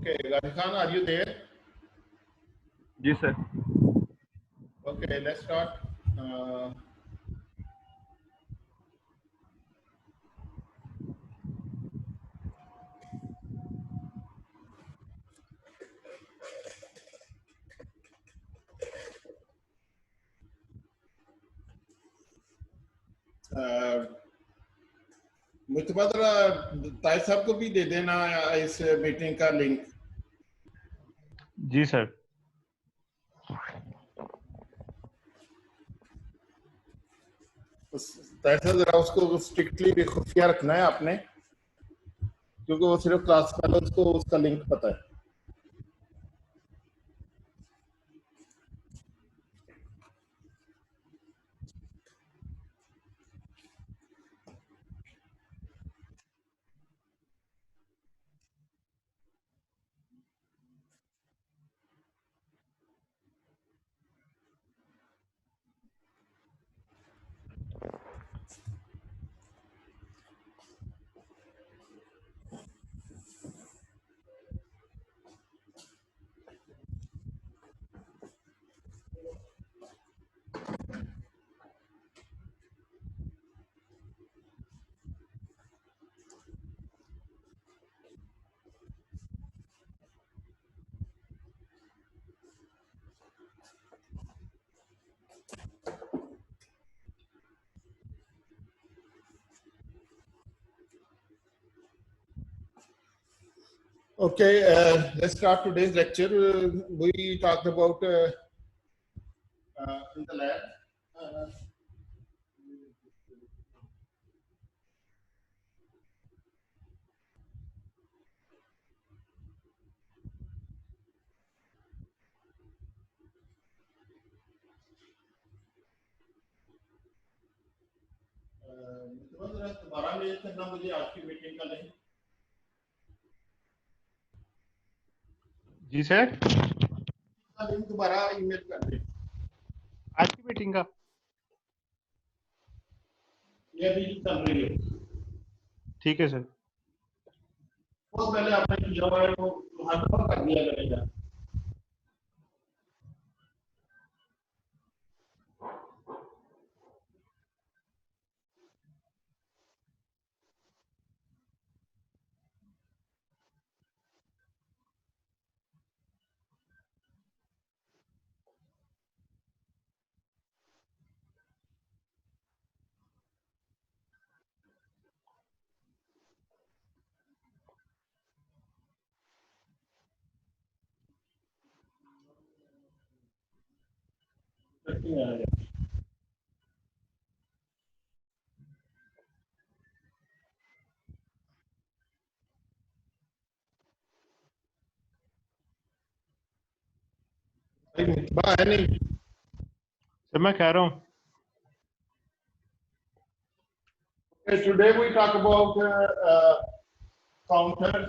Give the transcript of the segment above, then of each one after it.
Okay, Ravi Khan, are you there? जी sir. Okay, let's start. Uh, मुतबदला ताहिर साहब को भी दे देना इस मीटिंग का लिंक. जी सर. ताहिर साहब जरा उसको स्ट्रिक्टली भी खुफिया रखना है आपने, क्योंकि वो सिर्फ क्लास फेलोज को उसका लिंक पता है. Okay, let's start today's lecture. We talked about in the lab. दोबारा मेल करना मुझे आपकी मीटिंग का लिंक. जी सर. लिंक दोबारा ईमेल कर दें. आज की मीटिंग का. ये अभी चल रही है. ठीक है सर. बहुत पहले आपने जो है वो हाथ पर कर दिया करेगा. है नहीं सर मैं कह रहा हूँ. Today we talk about counter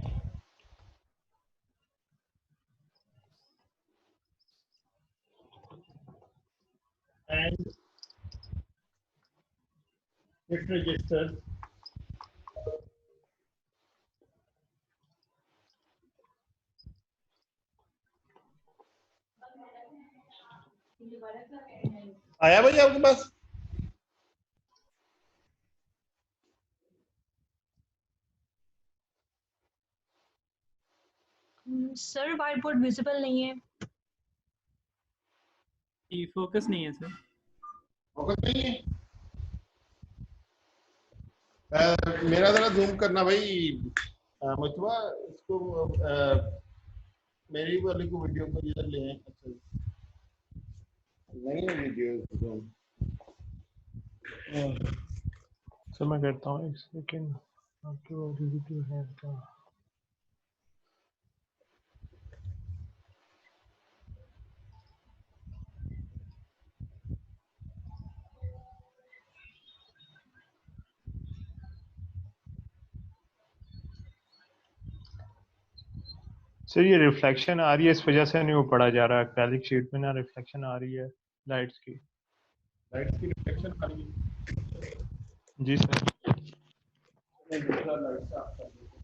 and shift register. आया भाई आपके पास? सर व्हाइट बोर्ड विजिबल नहीं है. फोकस नहीं है सर. फोकस नहीं है. मेरा जरा जूम करना भाई. मुझवा इसको मेरी वाली को वीडियो को इधर ले आए. अच्छा नहीं है वीडियो. सर मैं करता हूँ एक सेकेंड. आपके वो वीडियो है क्या? सर ये रिफ्लेक्शन आ रही है, इस वजह से नहीं वो पढ़ा जा रहा. एक्रेलिक शीट में ना रिफ्लेक्शन आ रही है लाइट्स की. लाइट्स की रिफ्लेक्शन आ रही है. जी सर. मैं दूसरा लाइट साफ कर देता हूं.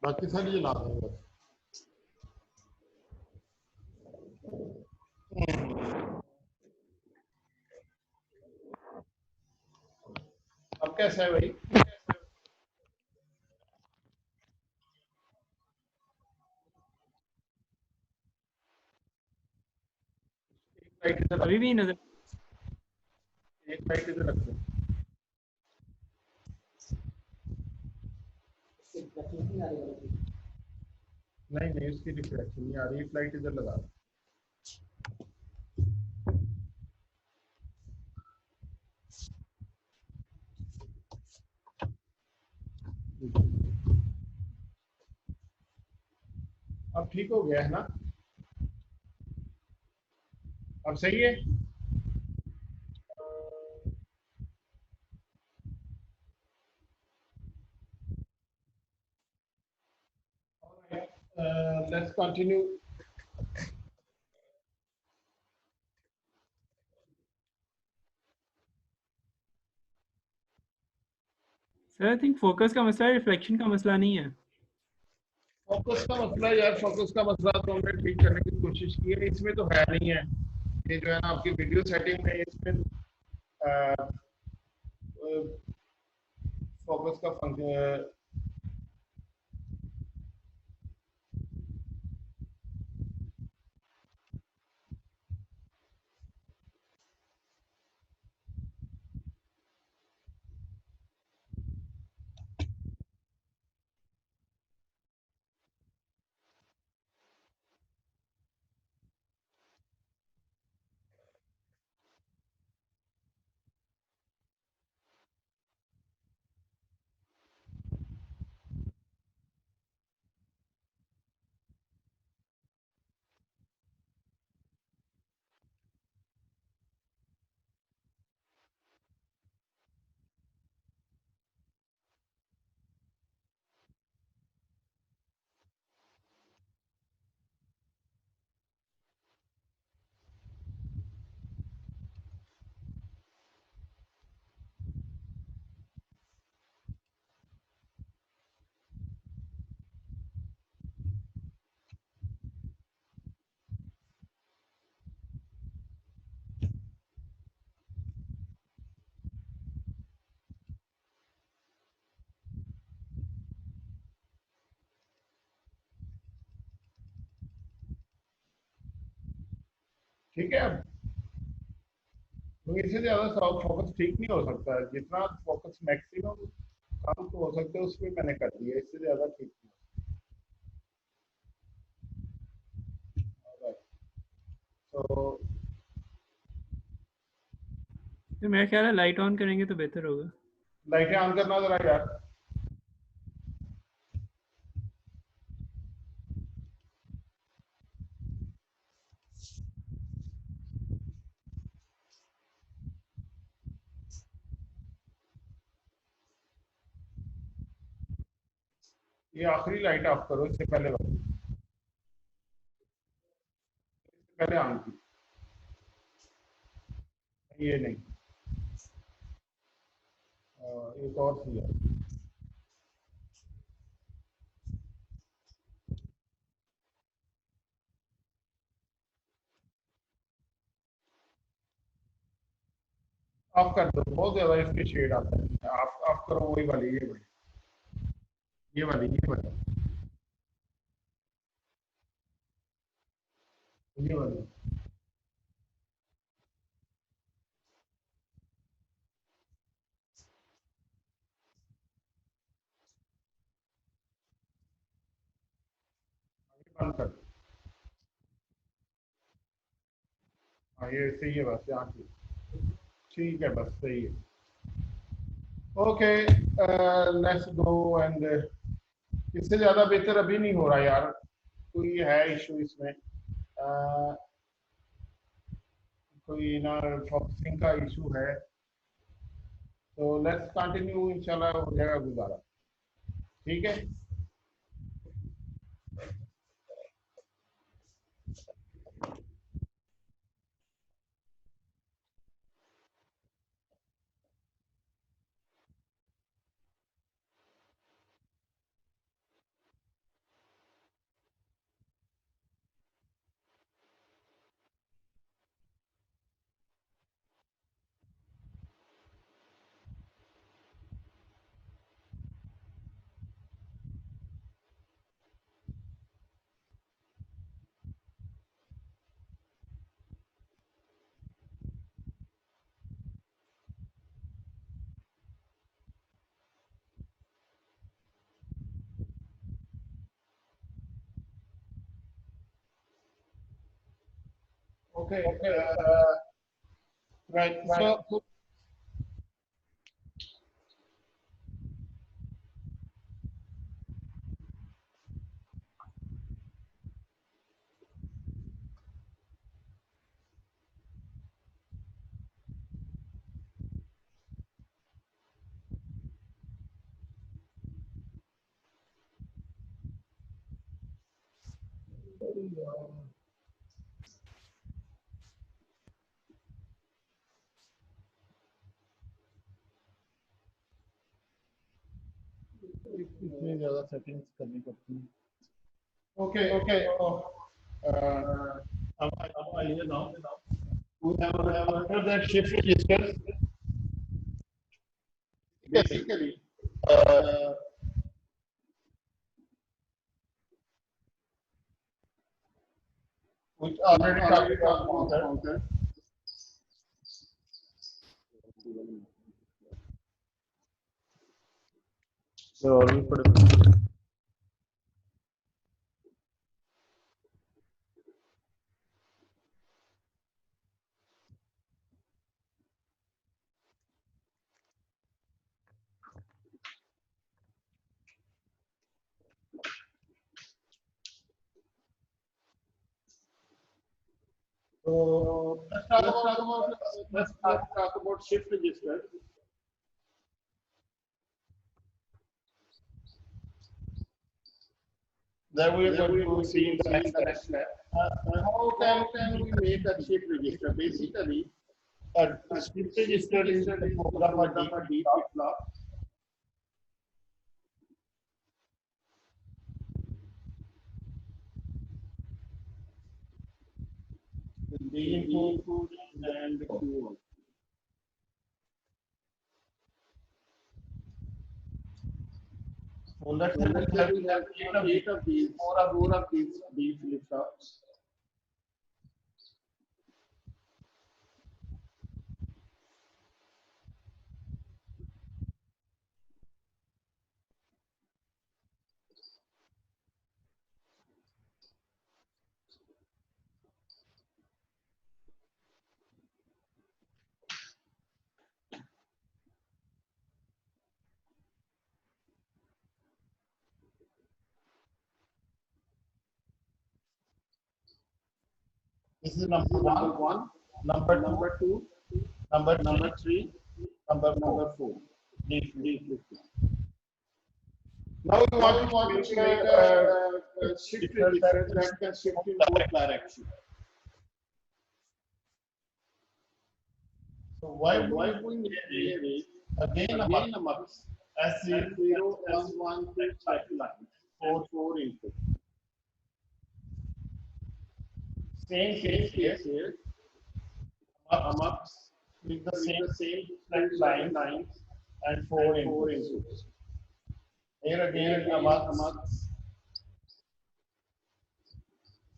बाकी सारी जला देंगे बस। अब कैसा है भाई? एक लाइट इधर अभी भी नजर एक लाइट इधर रख दो। नहीं नहीं, उसकी रिफ्लेक्शन नहीं आ रही, एक लाइट इधर लगा दो। अब ठीक हो गया है ना? अब सही है? Let's continue. Sir I think focus का मसला है, रिफ्लेक्शन का मसला नहीं है। फोकस का मसला यार, फोकस का मसला तो हमने ठीक करने की कोशिश की है, इसमें तो है नहीं है। ये जो है ना आपकी वीडियो सेटिंग में, इसमें फोकस का फंक्शन। ठीक है। अब तो इससे ज्यादा फोकस ठीक नहीं हो सकता है, जितना फोकस मैक्सिमम काम तो हो सकता है उसमें मैंने कर दिया, इससे ज्यादा ठीक नहीं। तो तो मेरा ख्याल है लाइट ऑन करेंगे तो बेहतर होगा। लाइटें ऑन करना जरा यार। ये आखिरी लाइट ऑफ करो, इससे पहले वाली, इससे पहले ऑन की, ये नहीं। एक और थी यार। ऑफ कर दो, बहुत ज्यादा इसके शेड आता है। ऑफ करो, वही वाली, ये वाली, ये वाली, ये वाली, ये वाली। बंद कर दो। हाँ ये सही है, बस यहाँ की ठीक है, बस सही है। ओके, लेट्स गो एंड इससे ज्यादा बेहतर अभी नहीं हो रहा यार, कोई है इशू इसमें। कोई ना फोकसिंग का इशू है, तो लेट्स कंटिन्यू, इंशाल्लाह हो जाएगा गुजारा। ठीक है। Okay. Right. So इतनी ज़्यादा सेटिंग्स करनी पड़ती हैं. Okay. अब आइए now. We have after that shift register. Basically, which already talked about counter. So और भी पढ़े. So let's talk about shift register. Then we are going to see in the next step. How can we make a shift register? Basically, a shift register is the program of a deep flip-flop. The input and the Q. So let's say we have 8 of these, 4 of these flip-flops. This is number one, number two, number three, number four. Now we want to make a shift register that can shift in both directions. So why we need again a mux S0, S1, select line, 4 input. Same case here. A mux with the same select line and 4 inputs. Here again a mux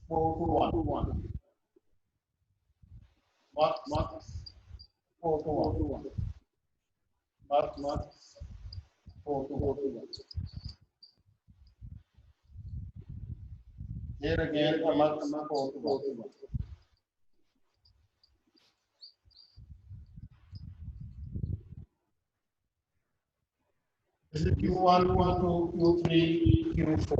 4 to 1. Mux 4 to 1. Mux 4 to 1. Here again a mux 4 to 1. This is Q1, Q2, Q3, Q4.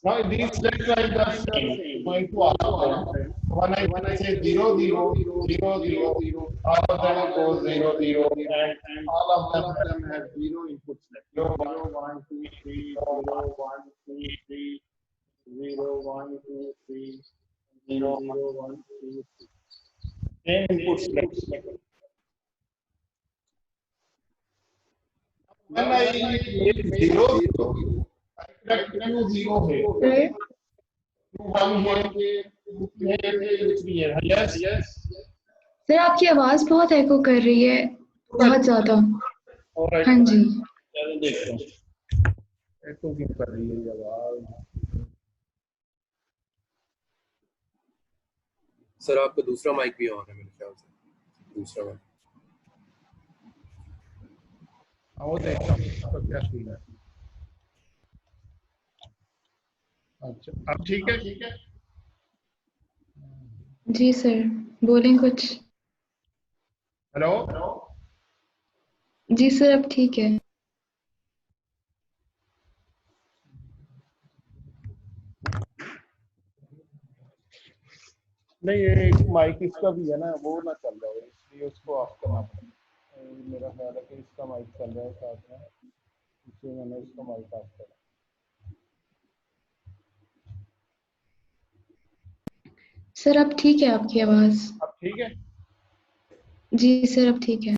Now these select lines are same, going to all of them. When I say 0, 0, 0, 0, 0, all of them go 0, 0, and all of them have 0 input select. 0, 1, 2, 3, 0, 1, 2, 3, 0, 1, 2, 3, 0, 1, 2, 3. Same input select. When I make 0, 0, I select Q0 here. Q1 here, Q3 here. Yes. Sir आपकी आवाज बहुत एको कर रही है, बहुत ज्यादा. हाँ जी. चलो देखते हैं एको क्यों कर रही है ये आवाज. सर आपका दूसरा माइक भी ऑन है मेरे ख्याल से. दूसरा माइक. वो देखता हूँ तो क्या सीन है. अच्छा अब ठीक है. जी सर, बोलें कुछ। हेलो। जी सर, अब ठीक है। नहीं, ये एक माइक इसका भी है ना, वो ना चल रहा है, इसलिए उसको ऑफ करना पड़ेगा। मेरा ख्याल है कि इसका माइक चल रहा है साथ में, इसलिए मैंने इसका माइक ऑफ करा। सर अब ठीक है आपकी आवाज़। अब ठीक है। जी सर, अब ठीक है।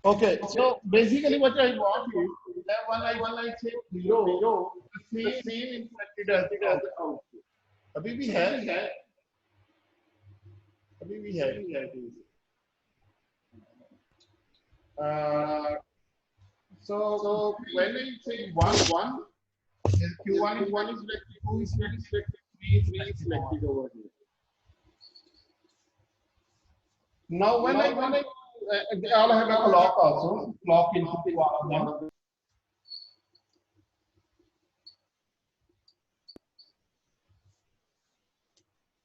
Okay, so basically what I want is that when I say zero, the same inflected as the output. अभी भी है, अभी भी है। So when I say one, Q1 is selected, 2 is selected, 3 is selected over here. Now when I I'll have a clock also, clock input to one of them.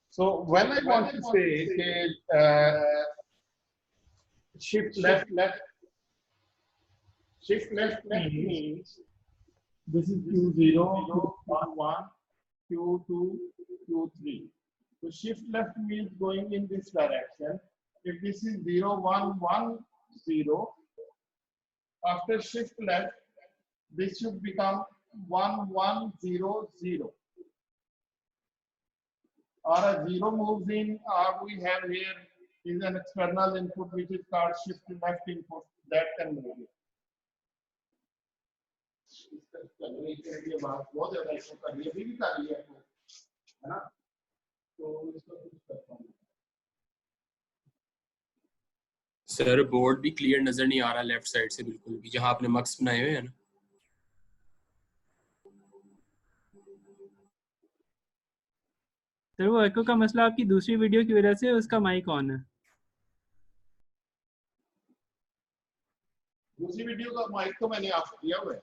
So when I want to say shift left means this is Q0, Q1, Q2, Q3. So shift left means going in this direction. If this is 0, 1, 1, 0, after shift left, this should become 1, 1, 0, 0. Or a 0 moves in, or we have here is an external input which is called shift left input, that can move it. ये बात बहुत ज्यादा इसको कर रही है, अभी भी कर रही है ना, तो इसको कुछ करता हूँ। सर बोर्ड भी क्लियर नजर नहीं आ रहा लेफ्ट साइड से बिल्कुल भी, जहां आपने मक्स बनाए हुए हैं ना। सर वो एको का मसला आपकी दूसरी वीडियो की वजह से उसका माइक ऑन है। दूसरी वीडियो का माइक तो मैंने ऑफ किया हुआ है।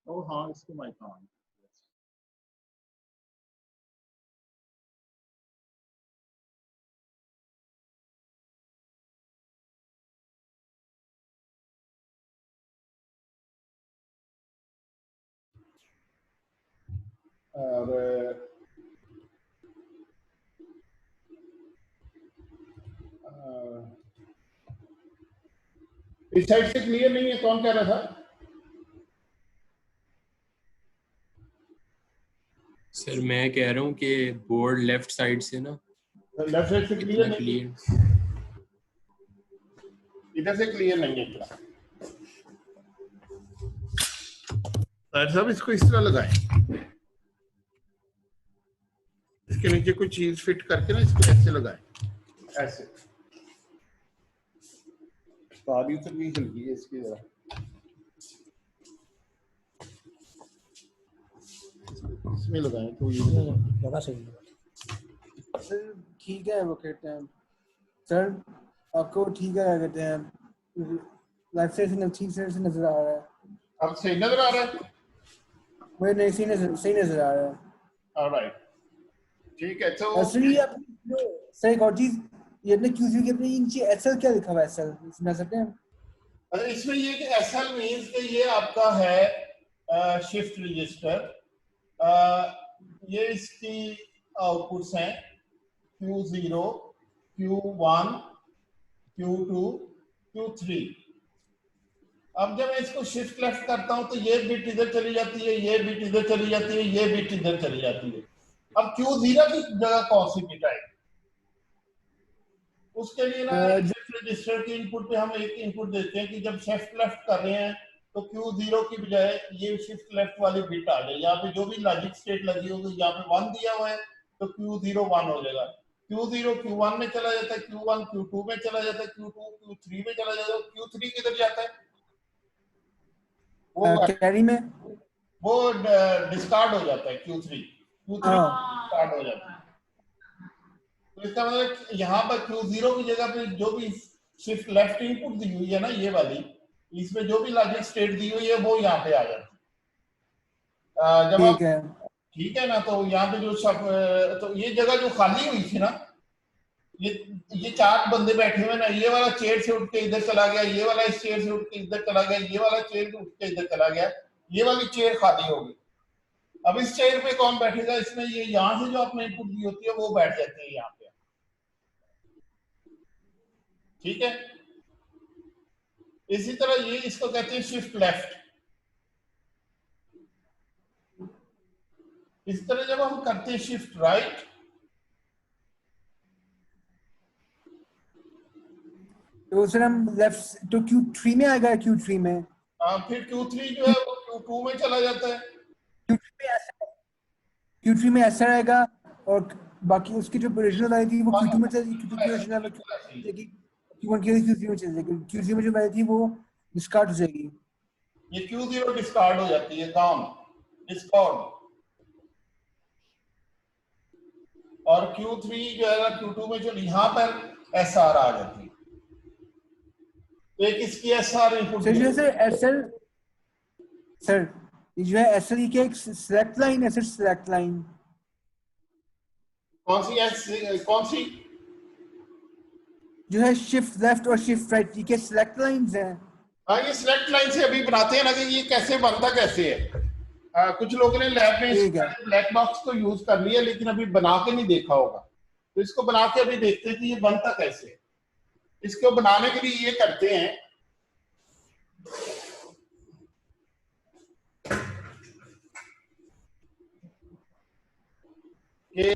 ओ हाँ, इसको माइक ऑन। और इस साइड से क्लियर नहीं है, कौन कह रहा था? सर मैं कह रहा हूँ कि बोर्ड लेफ्ट साइड से ना, लेफ्ट साइड से क्लियर नहीं, क्लियर इधर से क्लियर नहीं है इतना। साहब इसको इस तरह लगाएं, इसके नीचे कोई चीज फिट करके ना इसको ऐसे लगाएं, ऐसे। तारी तो भी हिल गई है इसकी जरा, इसमें लगाएं तो ये लगा सही है सर। ठीक है, वो कहते हैं सर आपको ठीक है, कहते हैं लेफ्ट साइड से ठीक साइड से नजर आ रहा है। अब सही नजर आ रहा है? वो नहीं, सही नजर आ रहा है। ऑलराइट, ठीक है। तो एक्चुअली आप सर एक और चीज, ये अपने क्यूजी के अपने नीचे एसएल क्या लिखा हुआ है, एसएल समझ सकते हैं? अच्छा, इसमें ये कि एसएल मींस कि ये आपका है शिफ्ट रजिस्टर, ये इसकी आउटपुट्स हैं Q0, Q1, Q2, Q3। अब जब मैं इसको शिफ्ट लेफ्ट करता हूं तो ये बिट इधर चली जाती है, ये बिट इधर चली जाती है, ये बिट इधर चली जाती है। अब Q0 की जगह कौन सी बिट आएगी? उसके लिए ना शिफ्ट रजिस्टर की इनपुट पे हम एक इनपुट देते हैं कि जब शिफ्ट लेफ्ट कर रहे हैं तो Q0 की बजाय ये शिफ्ट लेफ्ट वाली बिट आ जाए। यहाँ पे जो भी लॉजिक स्टेट लगी होगी, यहाँ पे 1 दिया हुआ है तो Q0 1 हो जाएगा, Q0 Q1 में चला जाता है, Q1 Q2 में चला जाता है, Q2 Q3 में चला जाता है, Q3 किधर जाता है? वो कैरी में वो डिस्कार्ड हो जाता है, Q3 डिस्कार्ड हो जाता है। तो इसका मतलब यहाँ पर Q0 की जगह पे जो भी शिफ्ट लेफ्ट इनपुट दी हुई है ना, ये वाली, इसमें जो भी लॉजिक स्टेट दी हुई है वो यहाँ पे आ जाती है। जब ठीक है, ठीक है ना, तो यहाँ पे जो सब, तो ये जगह जो खाली हुई थी ना, ये 4 बंदे बैठे हुए ना, ये वाला चेयर से उठ के इधर चला गया, ये वाला इस चेयर से उठ के इधर चला गया, ये वाला चेयर से उठ के इधर चला गया, ये वाली चेयर खाली होगी। अब इस चेयर पे कौन बैठेगा? इसमें ये यहाँ से जो आपने इनपुट दी होती है वो बैठ जाते हैं यहाँ पे, ठीक है। इसी तरह ये इसको कहते हैं शिफ्ट लेफ्ट। इस तरह जब हम करते हैं शिफ्ट राइट, तो सर हम लेफ्ट तो Q3 में आएगा, Q3 में फिर Q3 जो है वो Q2 में चला जाता है। Q3 में ऐसा रहेगा और बाकी उसकी जो ओरिजिनल वाली थी वो Q2 में चलेगी, Q2 की ओरिजिनल चलेगी, Q1 की Q3 में चलेगी, Q3 में जो वाली थी वो डिस्कार्ड हो जाएगी। ये Q0 डिस्कार्ड हो जाती है, गॉन, डिस्कार्ड। और Q3 जो है ना Q2 में जो यहाँ पर SR आ जाती है। तो एक इसकी SR इनपुट सर जो है सर SL, सर ये जो है SL की एक सिलेक्ट लाइन है सर, सिलेक्ट लाइन कौन सी जो है शिफ्ट लेफ्ट और शिफ्ट राइट की सिलेक्ट लाइंस हैं। हाँ, ये सिलेक्ट लाइन से अभी बनाते हैं ना कि ये कैसे बनता कैसे है। कुछ लोगों ने लैब में ब्लैक बॉक्स को यूज कर लिया लेकिन अभी बना के नहीं देखा होगा, तो इसको बना के अभी देखते हैं कि ये बनता कैसे है। इसको बनाने के लिए ये करते हैं कि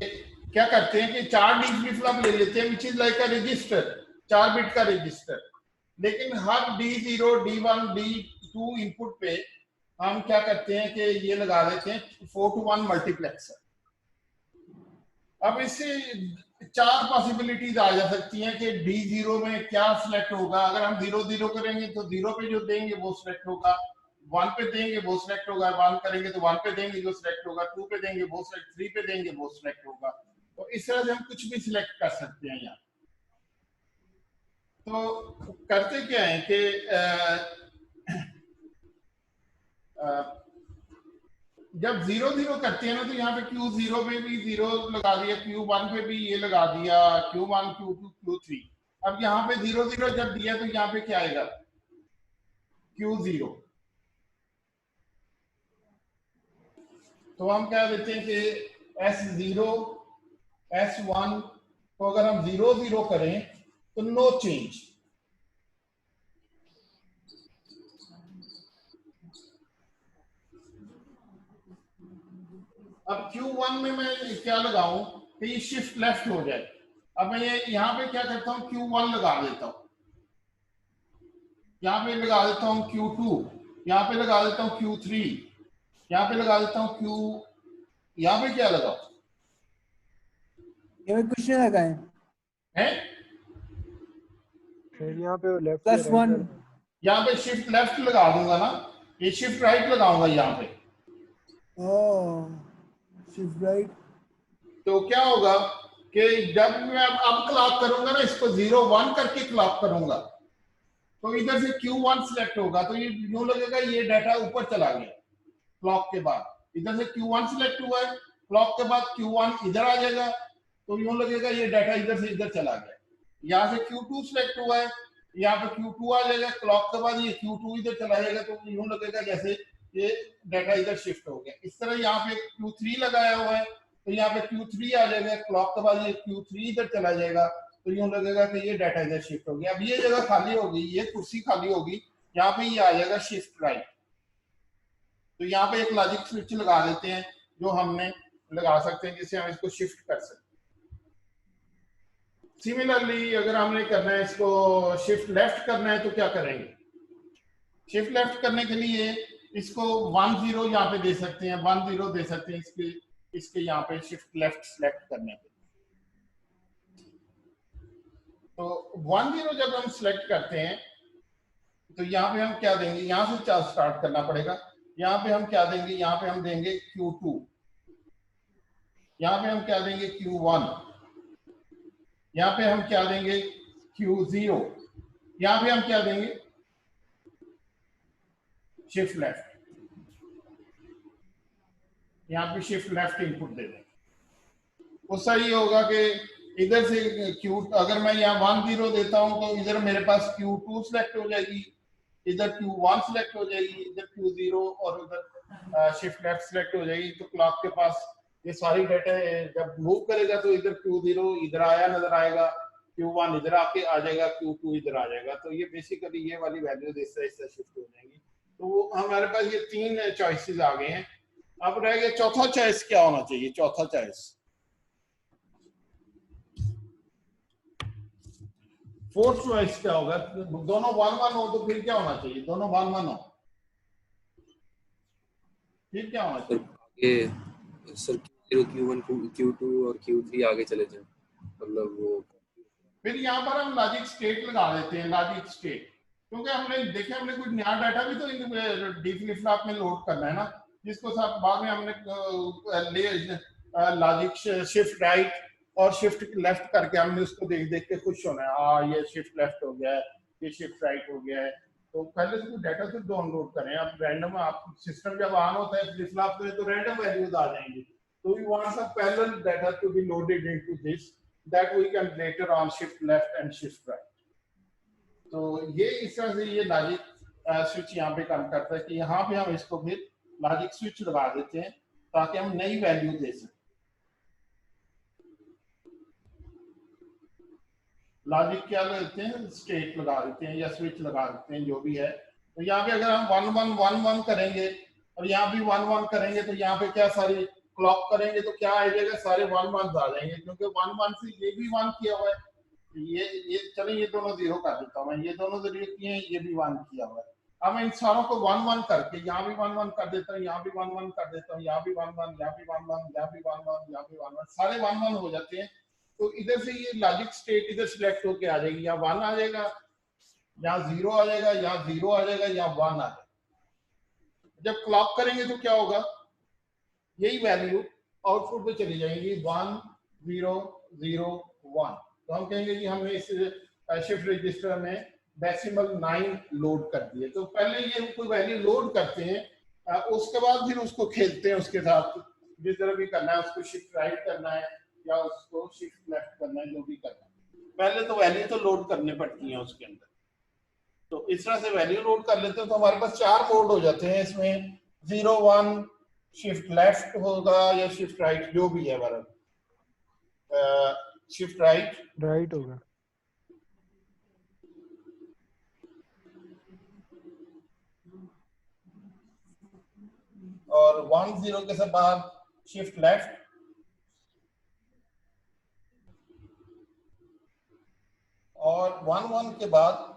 क्या करते हैं कि 4 डिजिट फ्लिप ले लेते हैं, which is like a resistor, 4 bit का रजिस्टर। लेकिन हर D0, D1, D2 इनपुट पे हम क्या करते हैं कि ये लगा देते हैं 4:1 मल्टीप्लेक्सर। अब इससे 4 पॉसिबिलिटीज आ जा सकती हैं कि D0 में क्या सिलेक्ट होगा। अगर हम 0-0 करेंगे तो 0 पे जो देंगे वो सिलेक्ट होगा, 1 पे देंगे वो सिलेक्ट होगा, 1 करेंगे तो 1 पे देंगे जो सिलेक्ट होगा, 2 पे देंगे वो सिलेक्ट, 3 पे देंगे वो सिलेक्ट होगा। तो इस तरह से हम कुछ भी सिलेक्ट कर सकते हैं यहाँ। तो करते क्या है कि जब 0-0 करते हैं ना तो यहाँ पे Q0 पे भी 0 लगा दिया, Q1 पे भी ये लगा दिया, Q1, Q2, Q3। अब यहाँ पे 0-0 जब दिया तो यहाँ पे क्या आएगा? Q0। तो हम क्या देते हैं कि S0, S1 को अगर हम 0-0 करें तो नो चेंज। अब Q1 में मैं क्या लगाऊं कि ये शिफ्ट लेफ्ट हो जाए। अब मैं ये यहाँ पे क्या करता हूँ, Q1 लगा देता हूँ, यहाँ पे लगा देता हूँ Q2, यहाँ पे लगा देता हूँ Q3, यहाँ पे लगा देता हूँ Q, यहाँ पे क्या लगाओ? यहाँ पे कुछ नहीं लगाए हैं? फिर यहाँ पे लेफ्ट +1 यहाँ पे शिफ्ट लेफ्ट लगा दूंगा ना, ये शिफ्ट राइट लगाऊंगा यहाँ पे। Shift right. तो क्या होगा कि जब मैं अब क्लॉक करूंगा ना, इसको 0-1 करके क्लॉक करूंगा तो इधर से Q1 सिलेक्ट होगा, तो ये यूं लगेगा ये डाटा ऊपर चला गया। क्लॉक के बाद इधर से Q1 सिलेक्ट हुआ है, क्लॉक के बाद Q1 इधर आ जाएगा तो यूं लगेगा ये डाटा इधर से इधर चला गया। यहाँ से Q2 सिलेक्ट हुआ है, यहाँ पे Q2 आ जाएगा, क्लॉक के बाद ये Q2 इधर चला जाएगा तो यूं लगेगा जैसे ये डाटा इधर शिफ्ट हो गया। इस तरह यहाँ पे Q3 लगाया हुआ है तो यहाँ पे Q3 आ जाएगा, क्लॉक के बाद ये Q3 इधर चला जाएगा तो यूं लगेगा कि ये डाटा इधर शिफ्ट हो गया। अब ये जगह खाली होगी, ये कुर्सी खाली होगी, यहाँ पे ये आ जाएगा शिफ्ट राइट। तो यहाँ पे एक लॉजिक स्विच लगा देते हैं जो हमने लगा सकते हैं जिससे हम इसको शिफ्ट कर सकते हैं। सिमिलरली अगर हमने करना है इसको शिफ्ट लेफ्ट करना है तो क्या करेंगे? शिफ्ट लेफ्ट करने के लिए इसको 1-0 यहाँ पे दे सकते हैं, 1-0 दे सकते हैं इसके यहाँ पे शिफ्ट लेफ्ट सेलेक्ट करने के। तो 1-0 जब हम सिलेक्ट करते हैं तो यहाँ पे हम क्या देंगे? यहाँ से स्टार्ट करना पड़ेगा। यहाँ पे हम क्या देंगे? यहाँ पे हम देंगे Q2, यहाँ पे हम क्या देंगे? Q1, यहाँ पे हम क्या देंगे? Q0, यहाँ पे हम क्या देंगे? Shift left. यहाँ पे शिफ्ट लेफ्ट इनपुट दे दें। उससे ये होगा कि इधर से Q, अगर मैं यहाँ 1 0 देता हूँ तो इधर मेरे पास Q2 सिलेक्ट हो जाएगी, इधर Q1 सिलेक्ट हो जाएगी, इधर Q0 और उधर शिफ्ट लेफ्ट सिलेक्ट हो जाएगी। तो क्लॉक के पास ये सारी डाटा जब मूव करेगा तो इधर Q0 इधर आया नजर आएगा, Q1 इधर आके आ जाएगा, Q2 इधर आ जाएगा। तो ये बेसिकली ये वाली वैल्यूज इस तरह से शिफ्ट हो जाएंगी। तो वो हमारे पास ये 3 चॉइसेस आ गए हैं। अब रह गया चौथा चॉइस क्या होना चाहिए। चौथा चॉइस, फोर्थ चॉइस क्या होगा? दोनों 1 1 हो तो फिर क्या होना चाहिए? दोनों 1 1 हो फिर क्या होना चाहिए? आगे सर Q0, Q1, Q2 और Q3 आगे चले जाएं, मतलब वो फिर यहाँ पर हम लॉजिक स्टेट लगा देते हैं। लॉजिक स्टेट, क्योंकि हमने देखे हमने कुछ नया डाटा भी तो डी फ्लिप फ्लॉप में लोड करना है ना, जिसको साथ बाद में हमने लॉजिक शिफ्ट राइट और शिफ्ट लेफ्ट करके हमने उसको देख देख के खुश होना है। हाँ ये शिफ्ट लेफ्ट हो गया है, ये शिफ्ट राइट हो गया है। तो पहले तो डाटा से डाउनलोड करें। आप रैंडम, आप सिस्टम जब ऑन होता है फ्लिप फ्लॉप में तो रैंडम वैल्यूज आ जाएंगी। तो we want some parallel data to be loaded into this that we can later on shift left and shift right. तो ये इस तरह से ये लॉजिक स्विच यहाँ पे काम करता है कि यहाँ पे हम इसको फिर लॉजिक स्विच लगा देते हैं ताकि हम नई वैल्यू दे सकें। लॉजिक क्या देते हैं? स्टेट लगा देते हैं या स्विच लगा देते हैं, जो भी है। तो यहाँ पे अगर हम 1 1 1 1 करेंगे और यहाँ भी 1 1 करेंगे तो यहाँ पे क्या सारी क्लॉक करेंगे तो क्या आ जाएगा? सारे 1 1 आ जाएंगे, क्योंकि 1 1 से ये भी 1 किया हुआ है। ये चलो ये दोनों 0 कर देता हूँ मैं, ये दोनों 0 किए हैं, ये भी 1 किया हुआ है। अब मैं इन सारों को 1 1 करके यहाँ भी 1 1 कर देता हूँ, यहाँ भी 1 1 कर देता हूँ, यहाँ भी 1 1, यहाँ भी 1 1, यहाँ भी 1 1, यहाँ भी 1 1, सारे 1 1 हो जाते हैं। तो इधर से ये लॉजिक स्टेट इधर सिलेक्ट होके आ जाएगी। यहाँ 1 आ जाएगा, यहाँ 0 आ जाएगा, यहाँ 0 आ जाएगा, यहाँ 1 आ जाएगा। जब क्लॉक करेंगे तो क्या होगा? यही वैल्यू आउटपुट पे चली जाएंगी 1 0 0 1। तो हम कहेंगे कि हमने इस शिफ्ट रजिस्टर में डेसिमल 9 लोड कर दिए। तो पहले ये कोई वैल्यू लोड करते हैं, उसके बाद फिर उसको खेलते हैं उसके साथ, जिस तरह भी करना है, उसको शिफ्ट राइट करना है या उसको शिफ्ट लेफ्ट करना है, जो भी करना है। पहले तो वैल्यू तो लोड करनी पड़ती है उसके अंदर। तो इस तरह से वैल्यू लोड कर लेते हैं तो हमारे पास 4 मोड हो जाते हैं इसमें। 0 1 शिफ्ट लेफ्ट होगा या शिफ्ट राइट, जो भी है हमारा। शिफ्ट राइट होगा। और 1 0 के बाद शिफ्ट लेफ्ट, और 1 1 के बाद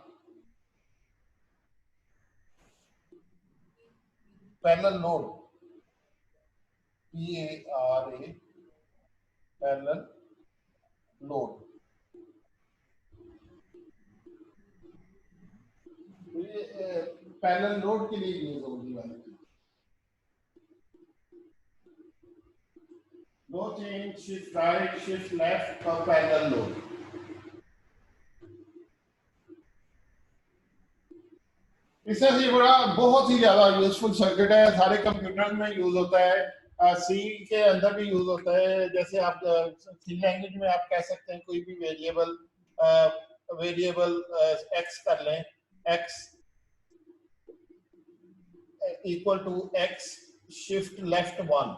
parallel load, PARA parallel load. ये पैरेलल लोड के लिए यूज होगी वाली। दो change shift right shift left और पैरेलल लोड। इससे बड़ा बहुत ही ज्यादा यूजफुल सर्किट है, सारे कंप्यूटर में यूज होता है, सी के अंदर भी यूज होता है। जैसे आप सी लैंग्वेज में आप कह सकते हैं कोई भी वेरिएबल एक्स कर लें, x equal to x shift left 1।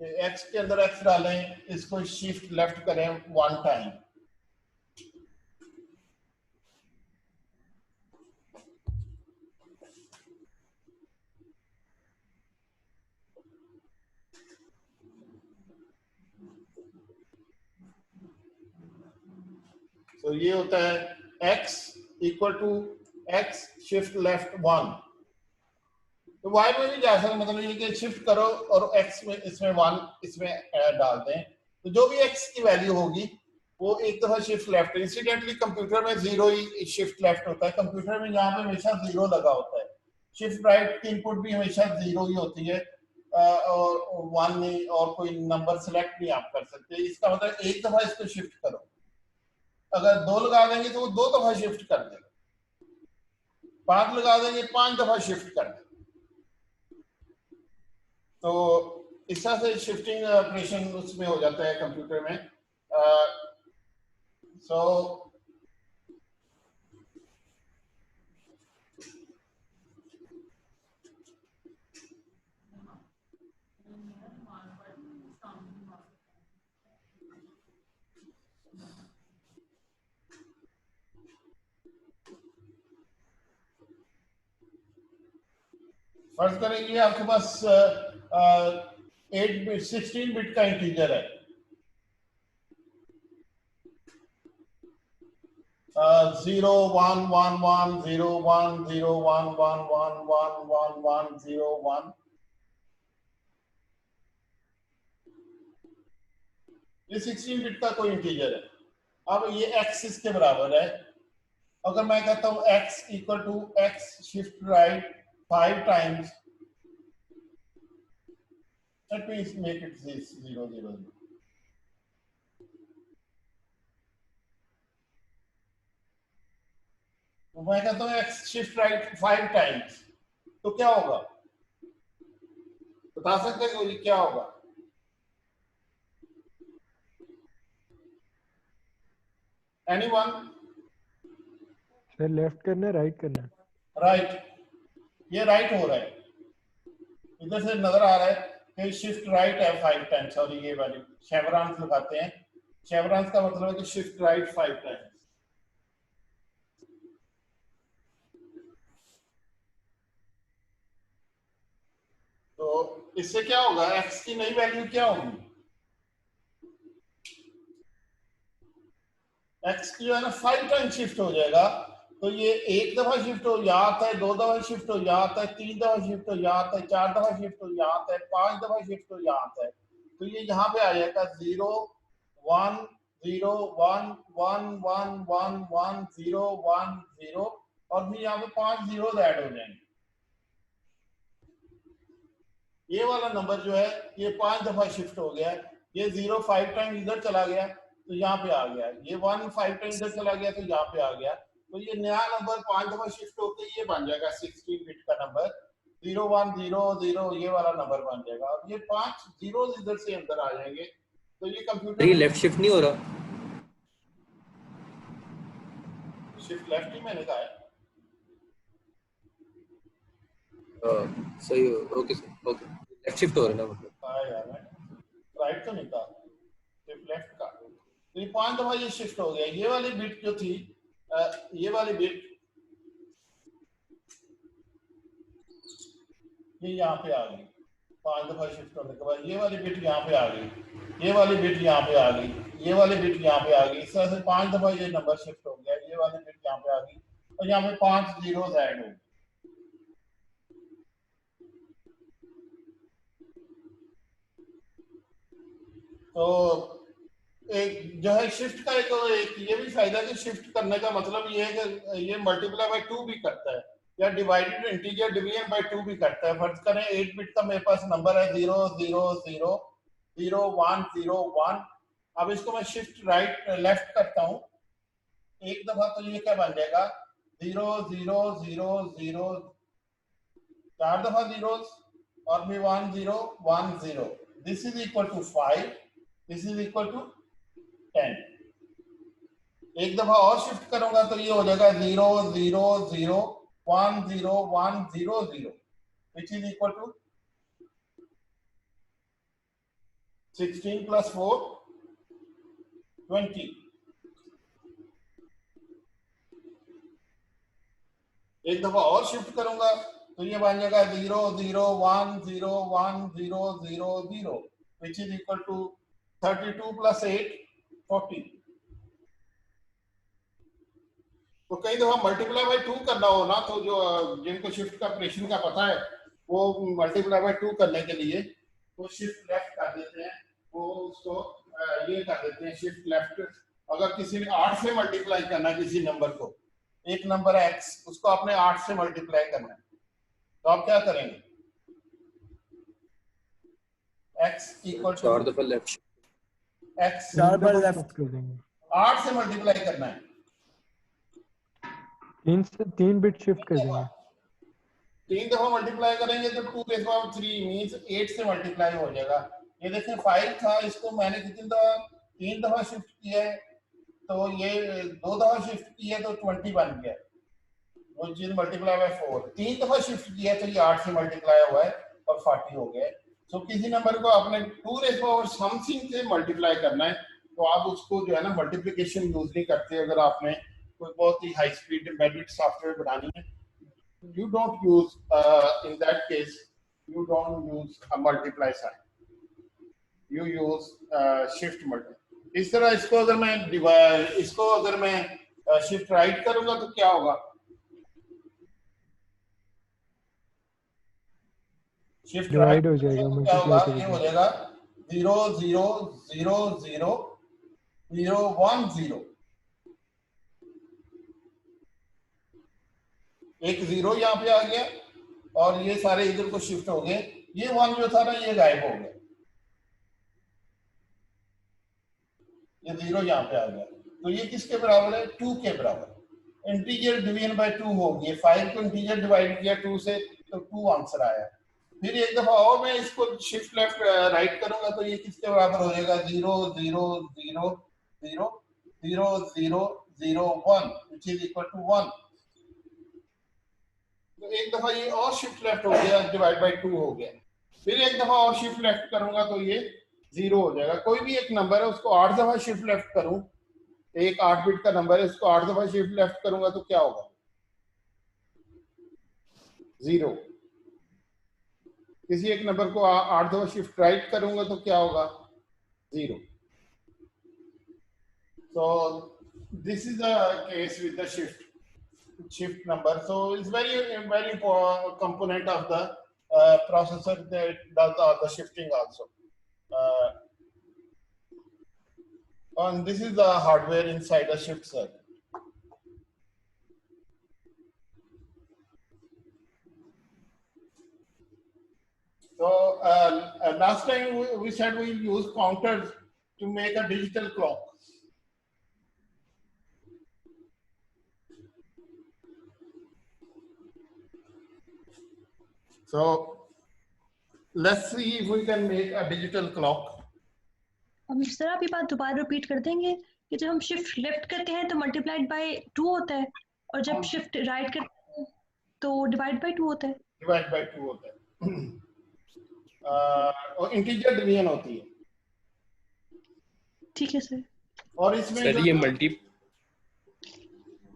X के अंदर एक्स डालें, इसको शिफ्ट लेफ्ट करें 1 टाइम। तो ये होता है x equal to x shift left 1। तो y में भी जा सकता, मतलब ये कि शिफ्ट करो और x में इसमें 1 इसमें डाल दें, तो जो भी x की वैल्यू होगी वो एक दफा शिफ्ट लेफ्ट। इंसिडेंटली कंप्यूटर में 0 ही शिफ्ट लेफ्ट होता है, कंप्यूटर में यहाँ पे हमेशा 0 लगा होता है। शिफ्ट राइट की इनपुट भी हमेशा 0 ही होती है, और 1 नहीं, और कोई नंबर सिलेक्ट नहीं आप कर सकते। इसका मतलब एक दफा इसको शिफ्ट करो, अगर 2 लगा देंगे तो वो 2 दफा शिफ्ट कर देगा, 5 लगा देंगे 5 दफा शिफ्ट कर देगा। तो इस तरह से शिफ्टिंग ऑपरेशन उसमें हो जाता है कंप्यूटर में। So फर्ज करें ये आपके पास 8 बिट 16 बिट का इंटीजर है, 0 1 1 1 0 1 0 1 1 1 1 1 1 0 1। ये 16 बिट का कोई इंटीजर है। अब ये x इसके बराबर है। अगर मैं कहता हूं x equal to x shift right 5 times, let me make it this 0 0 0। तो मैं कहता हूं x शिफ्ट राइट 5 times, तो क्या होगा? बता सकते हैं कोई क्या होगा? Anyone? सर लेफ्ट करना है राइट करना है? राइट। ये राइट हो रहा है, इधर से नजर आ रहा है कि शिफ्ट राइट है 5 टाइम्स, और ये वाली शेवरॉन्स लगाते हैं। शेवरॉन्स का मतलब है कि शिफ्ट राइट 5 टाइम्स। तो इससे क्या होगा? x की नई वैल्यू क्या होगी? x की जो है ना 5 टाइम्स शिफ्ट हो जाएगा। तो ये एक दफा शिफ्ट हो यहाँ आता है, 2 दफा शिफ्ट हो यहाँ आता है, 3 दफा शिफ्ट हो यहाँ आता है, 4 दफा शिफ्ट हो यहाँ आता है, 5 दफा शिफ्ट हो यहाँ आता है। तो ये यहाँ पे आ जाएगा 0 1 0 1 1 1 1 1 0 1 0, और भी यहाँ पे 5 zeros ऐड हो जाएंगे। ये वाला नंबर जो है ये 5 दफा शिफ्ट हो गया। ये 0 5 टाइम इधर चला गया तो यहाँ पे आ गया, ये 1 5 टाइम इधर चला गया तो यहाँ पे आ गया। तो ये नया नंबर 5 दफा शिफ्ट होकर ये बन जाएगा 16 बिट का नंबर 0 1 0 0, ये वाला नंबर बन जाएगा। अब ये 5 zeros इधर से अंदर आ जाएंगे तो ये कंप्यूटर ये लेफ्ट शिफ्ट नहीं हो रहा। शिफ्ट लेफ्ट ही मैंने कहा है। सही हो, okay sir, okay. Left shift हो रहा है ना मतलब। कहा यार मैं राइट तो नहीं कहा, सिर्फ लेफ्ट का। तो ये 5 दफा ये शिफ्ट हो गया। ये वाली बिट जो थी, ये वाली बिट ये यहाँ पे आ गई। 5 दफा शिफ्ट होने के बाद ये वाली बिट यहाँ पे आ गई, ये वाली बिट यहाँ पे आ गई, ये वाली बिट यहाँ पे आ गई। इस तरह से 5 दफा ये नंबर शिफ्ट हो गया। ये वाली बिट यहाँ पे आ गई और यहाँ पे 5 zeros ऐड हो गए। तो एक जो है शिफ्ट का एक ये भी फायदा कि शिफ्ट करने का मतलब ये है कि ये मल्टीप्लाई बाय 2 भी करता है, या डिवाइडेड इंटीजर डिवीजन बाय 2 भी करता है। फर्ज करें 8 बिट का मेरे पास नंबर है 0 0 0 0 1 0 1। अब इसको मैं शिफ्ट राइट लेफ्ट करता हूँ एक दफा, तो ये क्या बन जाएगा 0 0 0 0, 4 दफा zeros और भी 1 0 1 0। This is equal to 5, this is equal to 10। एक दफा और शिफ्ट करूंगा तो ये हो जाएगा 0 0 0 1 0 1 0 0, which is equal to 16 plus 4 20। एक दफा और शिफ्ट करूंगा तो ये बन जाएगा 0 0 1 0 1 0 0 0, which is equal to 32 plus 8 40। तो कई दफा मल्टीप्लाई बाय 2 करना हो ना, तो जो जिनको शिफ्ट का ऑपरेशन का पता है वो मल्टीप्लाई बाय 2 करने के लिए वो शिफ्ट लेफ्ट कर देते हैं, वो उसको ये कर देते हैं शिफ्ट लेफ्ट। अगर किसी ने 8 से मल्टीप्लाई करना है किसी नंबर को, एक नंबर है x, उसको आपने 8 से मल्टीप्लाई करना है, तो आप क्या करेंगे? x इक्वल टू 4 दफा लेफ्ट, x 4 बार लेफ्ट कर देंगे। 8 से मल्टीप्लाई करना है, 3 बिट शिफ्ट कर देंगे। 3 दफा मल्टीप्लाई करेंगे तो 2 के पावर 3 मींस 8 से मल्टीप्लाई हो जाएगा। ये देखें 5 था, इसको मैंने कितनी दफा 3 दफा शिफ्ट किया है तो ये 2 दफा शिफ्ट किया है तो 20 बन गया, वो चीज मल्टीप्लाई बाय 4। 3 दफा शिफ्ट किया तो ये 8 से मल्टीप्लाई हुआ है और 40 हो गया है। तो किसी नंबर को आपने 2 रेज़ पावर समथिंग से मल्टीप्लाई करना है तो आप उसको जो है ना मल्टीप्लिकेशन यूज नहीं करते। अगर आपने कोई बहुत ही हाई स्पीड एम्बेडेड सॉफ्टवेयर बनानी है, you don't use in that case you don't use a multiply sign, you use shift multiply। इस तरह इसको अगर मैं शिफ्ट राइट करूंगा तो क्या होगा, शिफ्ट डिवाइड हो जाएगा, क्या होगा, मल्टीप्लाई ये करेगा। हो जाएगा 0 0 0 0 0 1 0, एक 0 यहाँ पे आ गया और ये सारे इधर को शिफ्ट हो गए, ये 1 जो था ना ये गायब हो गया, ये 0 यहाँ पे आ गया। तो ये किसके बराबर है, 2 के बराबर। इंटीजर डिवीजन बाय 2 हो गया, 5 को इंटीजर डिवाइड किया 2 से तो 2 आंसर आया। फिर एक दफा और मैं इसको शिफ्ट लेफ्ट राइट करूंगा तो ये किसके बराबर हो जाएगा, 0 0 0 0 0 0 0 1 which is equal to 1। तो एक दफा ये और शिफ्ट लेफ्ट हो गया, डिवाइड बाय 2 हो गया। फिर एक दफा और शिफ्ट लेफ्ट करूंगा तो ये 0 हो जाएगा। कोई भी एक नंबर है उसको 8 दफा शिफ्ट लेफ्ट करूं, एक 8 बिट का नंबर है उसको 8 दफा शिफ्ट लेफ्ट करूंगा तो क्या होगा, 0। किसी एक नंबर को 8 दफा शिफ्ट राइट करूंगा तो क्या होगा, 0। So this is the case with the shift number. So it's very important component of the processor that does the shifting also. And this is the hardware inside the shift circuit. So last time we said we use counters to make a digital clock. So let's see if we can make a digital clock. हम sir आप ये बात दोबारा repeat कर देंगे कि जब हम शिफ्ट लेफ्ट करते हैं तो मल्टीप्लाइड बाय 2 होता है और जब शिफ्ट राइट करते हैं तो डिवाइड बाय 2 होता है। डिवाइड बाय 2 होता है और इंटीजर डिवीजन होती है। ठीक है सर। और इसमें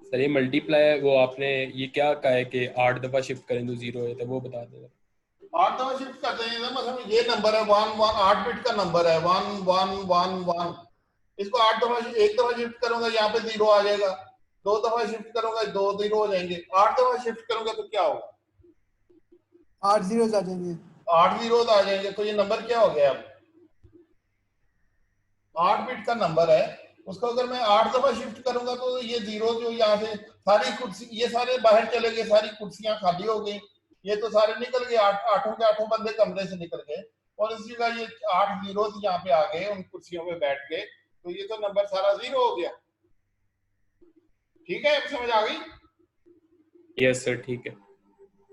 सर ये मल्टीप्लाई वो आपने ये क्या कहा है कि 8 दफा शिफ्ट करें तो 0 है, तो वो बता दें। 8 दफा शिफ्ट करते हैं ना, मतलब ये नंबर है 1 1 8 बिट का नंबर है 1 1 1 1, इसको 8 दफा एक दफा शिफ्ट करूंगा यहाँ पे 0 आ जाएगा, 2 दफा शिफ्ट करूंगा 2 0 हो जाएंगे, 8 दफा शिफ्ट करूंगा तो क्या होगा, 8 zeros आ जाएंगे, 8 zeros आ जाएंगे। तो ये नंबर क्या हो गया, अब 8 बिट का नंबर है, उसको अगर मैं 8 दफा शिफ्ट करूंगा तो ये 0 जो यहाँ से सारी कुर्सी ये सारे बाहर चले गए, सारी कुर्सियां खाली हो गई, ये तो सारे निकल गए, आठों के आठों बंदे कमरे से निकल गए और इसी जगह ये 8 zeros यहाँ पे आ गए, उन कुर्सियों पे बैठ गए, तो ये तो नंबर सारा 0 हो गया। ठीक है, अब समझ आ गई? यस सर, ठीक है।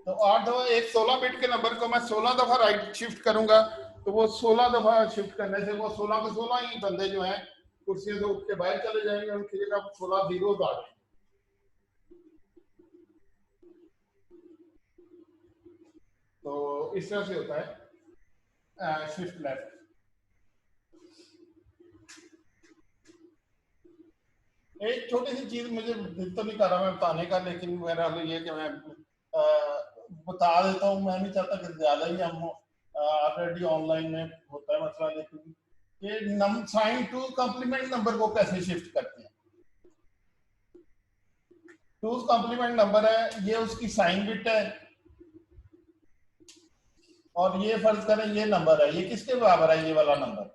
तो 8 दफा एक 16 बिट के नंबर को मैं 16 दफा राइट शिफ्ट करूंगा तो वो 16 दफा शिफ्ट करने से वो 16 के 16 ही बंदे जो हैं कुर्सियों से उठ के बाहर चले जाएंगे, उनकी जगह 16 zeros आ जाएंगे। तो इस तरह से होता है शिफ्ट लेफ्ट। एक छोटी सी चीज मुझे दिल तो नहीं कर रहा मैं बताने का, लेकिन मेरा ये कि मैं बता देता हूँ, मैं नहीं चाहता कि ज्यादा ही हम ऑलरेडी ऑनलाइन में होता है मसला, लेकिन ये साइन टू कॉम्प्लीमेंट नंबर को कैसे शिफ्ट करते हैं। टू कॉम्प्लीमेंट नंबर है, ये उसकी साइन बिट है और ये फर्ज करें ये नंबर है, ये किसके बराबर है, ये वाला नंबर,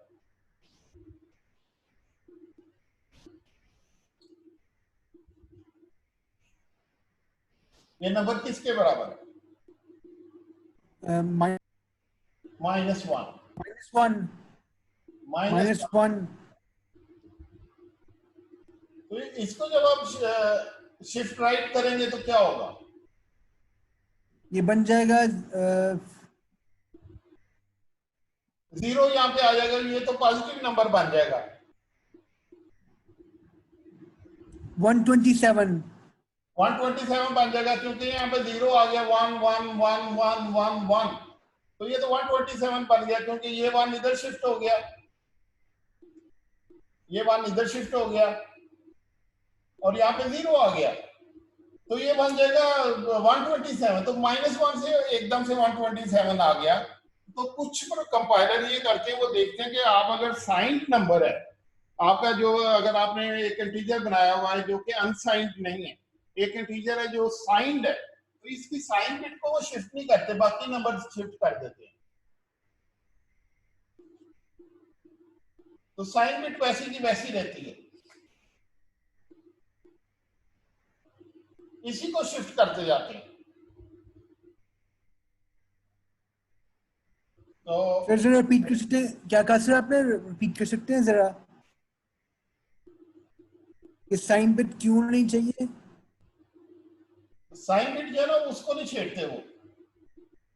ये नंबर किसके बराबर है, -1 -1 तो इसको जब आप शिफ्ट राइट करेंगे तो क्या होगा, ये बन जाएगा 0 यहाँ पे आ जाएगा, ये तो पॉजिटिव नंबर बन जाएगा, 127 127 बन जाएगा क्योंकि यहाँ पे 0 आ गया 1 1 1 1 1 1, तो ये तो 127 बन गया क्योंकि ये 1 इधर शिफ्ट हो गया, ये 1 इधर शिफ्ट हो गया और यहाँ पे 0 आ गया, तो ये बन जाएगा 127। तो -1 से एकदम से 127 आ गया। तो कुछ कंपाइलर ये करके वो देखते हैं कि आप अगर साइंड नंबर है आपका, जो अगर आपने एक इंटीजर बनाया हुआ है जो कि अनसाइंड नहीं है, एक इंटीजर है जो साइंड है, तो इसकी साइन बिट को वो शिफ्ट नहीं करते, बाकी नंबर शिफ्ट कर देते हैं। तो साइन बिट वैसी की वैसी रहती है, इसी को शिफ्ट करते जाते हैं। तो सर जरा रिपीट कर सकते हैं क्या कहा सर आपने? रिपीट कर सकते हैं जरा, ये साइन बिट क्यों नहीं चाहिए? साइन बिट जो है ना उसको नहीं छेड़ते, वो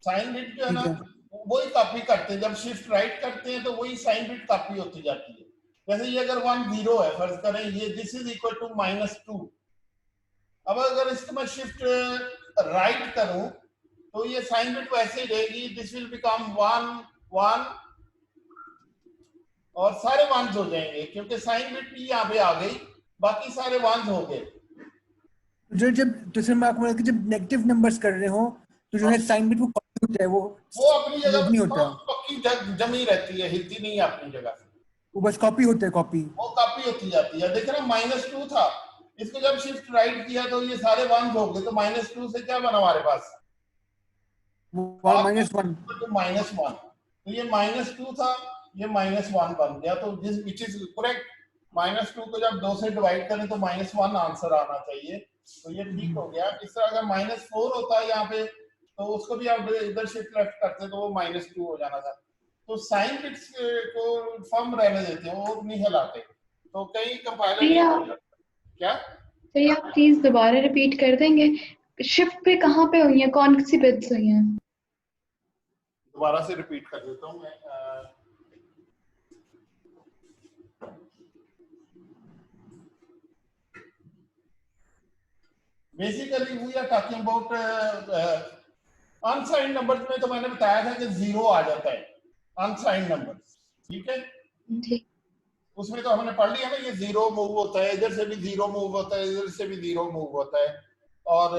साइन बिट जो है ना ठीक है। वही कॉपी करते हैं, जब शिफ्ट राइट करते हैं तो वही साइन बिट कॉपी होती जाती है। जैसे ये अगर 1 0 है, फर्ज करें ये दिस इज इक्वल टू -2, अब अगर इसको मैं शिफ्ट राइट करूं तो ये साइन बिट वैसे ही रहेगी, दिस विल बिकम 1 1 और सारे 1s हो जाएंगे क्योंकि साइन बिट भी यहाँ पे आ गई, बाकी सारे 1s हो गए। जब तो सर मैं आपको बोला कि जब नेगेटिव नंबर्स कर रहे हो तो जो है साइन बिट वो कॉपी होता है, वो अपनी जगह नहीं होता, पक्की जमी रहती है, हिलती नहीं है अपनी जगह से, वो बस कॉपी होता है, कॉपी वो कॉपी होती जाती है। देख रहे -2 था, इसको जब शिफ्ट राइट किया तो ये सारे 1s हो गए, तो -2 से क्या बना हमारे पास -1 तो -1, तो ये -2 था, ये -1 बन गया। तो दिस विच इज करेक्ट, -2 को जब 2 से डिवाइड करें तो -1 आंसर आना चाहिए, तो ये ठीक हो गया। इस तरह अगर -4 होता है यहाँ पे तो उसको भी आप इधर शिफ्ट लेफ्ट करते तो वो -2 हो जाना था। तो साइन बिट्स को फॉर्म रहने देते हैं, वो नहीं हिलाते। तो कई कंपाइलर क्या तो ये आप प्लीज दोबारा रिपीट कर देंगे, शिफ्ट पे कहाँ पे हुई है, कौन सी बिट्स हुई हैं? दोबारा से रिपीट कर देता हूँ मैं। Basically we are talking about unsigned numbers में, तो मैंने बताया था कि 0 आ जाता है अनसाइंड नंबर्स, ठीक है। ठीक, उसमें तो हमने पढ़ लिया ना, ये 0 मूव होता है, इधर से भी 0 मूव होता है, इधर से भी 0 मूव होता है, और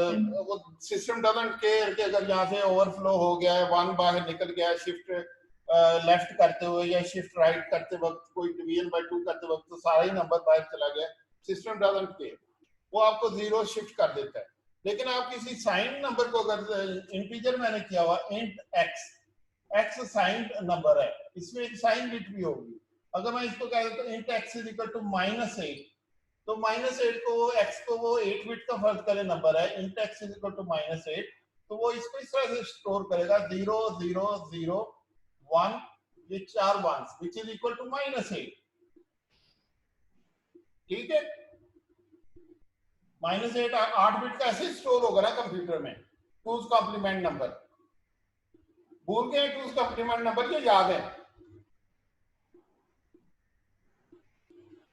वो सिस्टम डजंट केयर कि अगर यहाँ से ओवरफ्लो हो गया है, 1 बाहर निकल गया है शिफ्ट लेफ्ट करते हुए या शिफ्ट राइट करते वक्त, कोई डिवीजन बाय 2 करते वक्त तो सारा ही नंबर बाहर चला गया, सिस्टम डजंट केयर, वो आपको 0 शिफ्ट कर देता है। लेकिन आप किसी साइंड नंबर को अगर इंटीजर मैंने किया हुआ इंट x साइंड नंबर है, इसमें एक साइन बिट भी होगी। अगर मैं इसको कह देता हूं int x is equal to -8, तो -8 को x को वो 8 बिट का फर्ज करें नंबर है, int x is equal to -8, तो वो इसको इस तरह से स्टोर करेगा 0 0 0 1, ये 4 1s which is equal to -8, ठीक है। -8 8 बिट का ऐसे स्टोर होगा ना कंप्यूटर में, 2's कॉम्प्लीमेंट नंबर। भूल गए 2's कॉम्प्लीमेंट नंबर, ये याद है?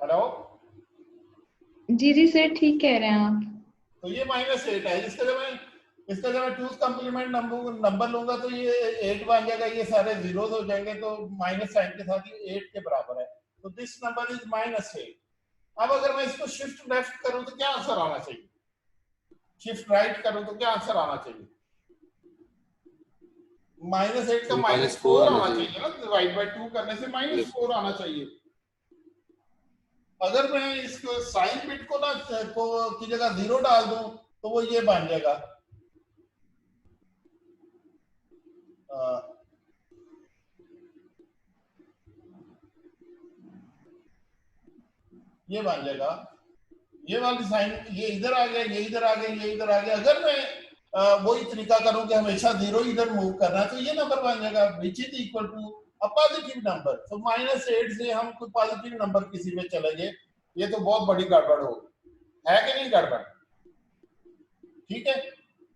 हेलो जी जी सर, ठीक कह रहे हैं आप। तो ये -8 है, इसका जब मैं 2's कॉम्प्लीमेंट नंबर लूंगा तो ये 8 बन जाएगा, ये सारे जीरोस हो जाएंगे, तो माइनस साइन के साथ ये 8 के बराबर है, तो दिस नंबर इज -8। अब अगर मैं इसको शिफ्ट लेफ्ट करूं तो क्या आंसर आना चाहिए, शिफ्ट राइट करूं तो क्या आंसर आना चाहिए? -8 का -4 आना चाहिए ना, डिवाइड बाय 2 करने से -4 आना चाहिए। अगर मैं इसको साइन बिट को ना की जगह 0 डाल दूं तो वो ये बन जाएगा ये बन जाएगा, ये वाली साइन, ये इधर आ गया, ये इधर आ गया, ये इधर आ गया। अगर मैं वही तरीका करूं कि हमेशा 0 इधर मूव करना है तो ये नंबर बन जाएगा which is equal to a positive number. तो -8 से हम कोई पॉजिटिव नंबर किसी में चले गए, ये तो बहुत बड़ी गड़बड़ होगी, है कि नहीं गड़बड़? ठीक है,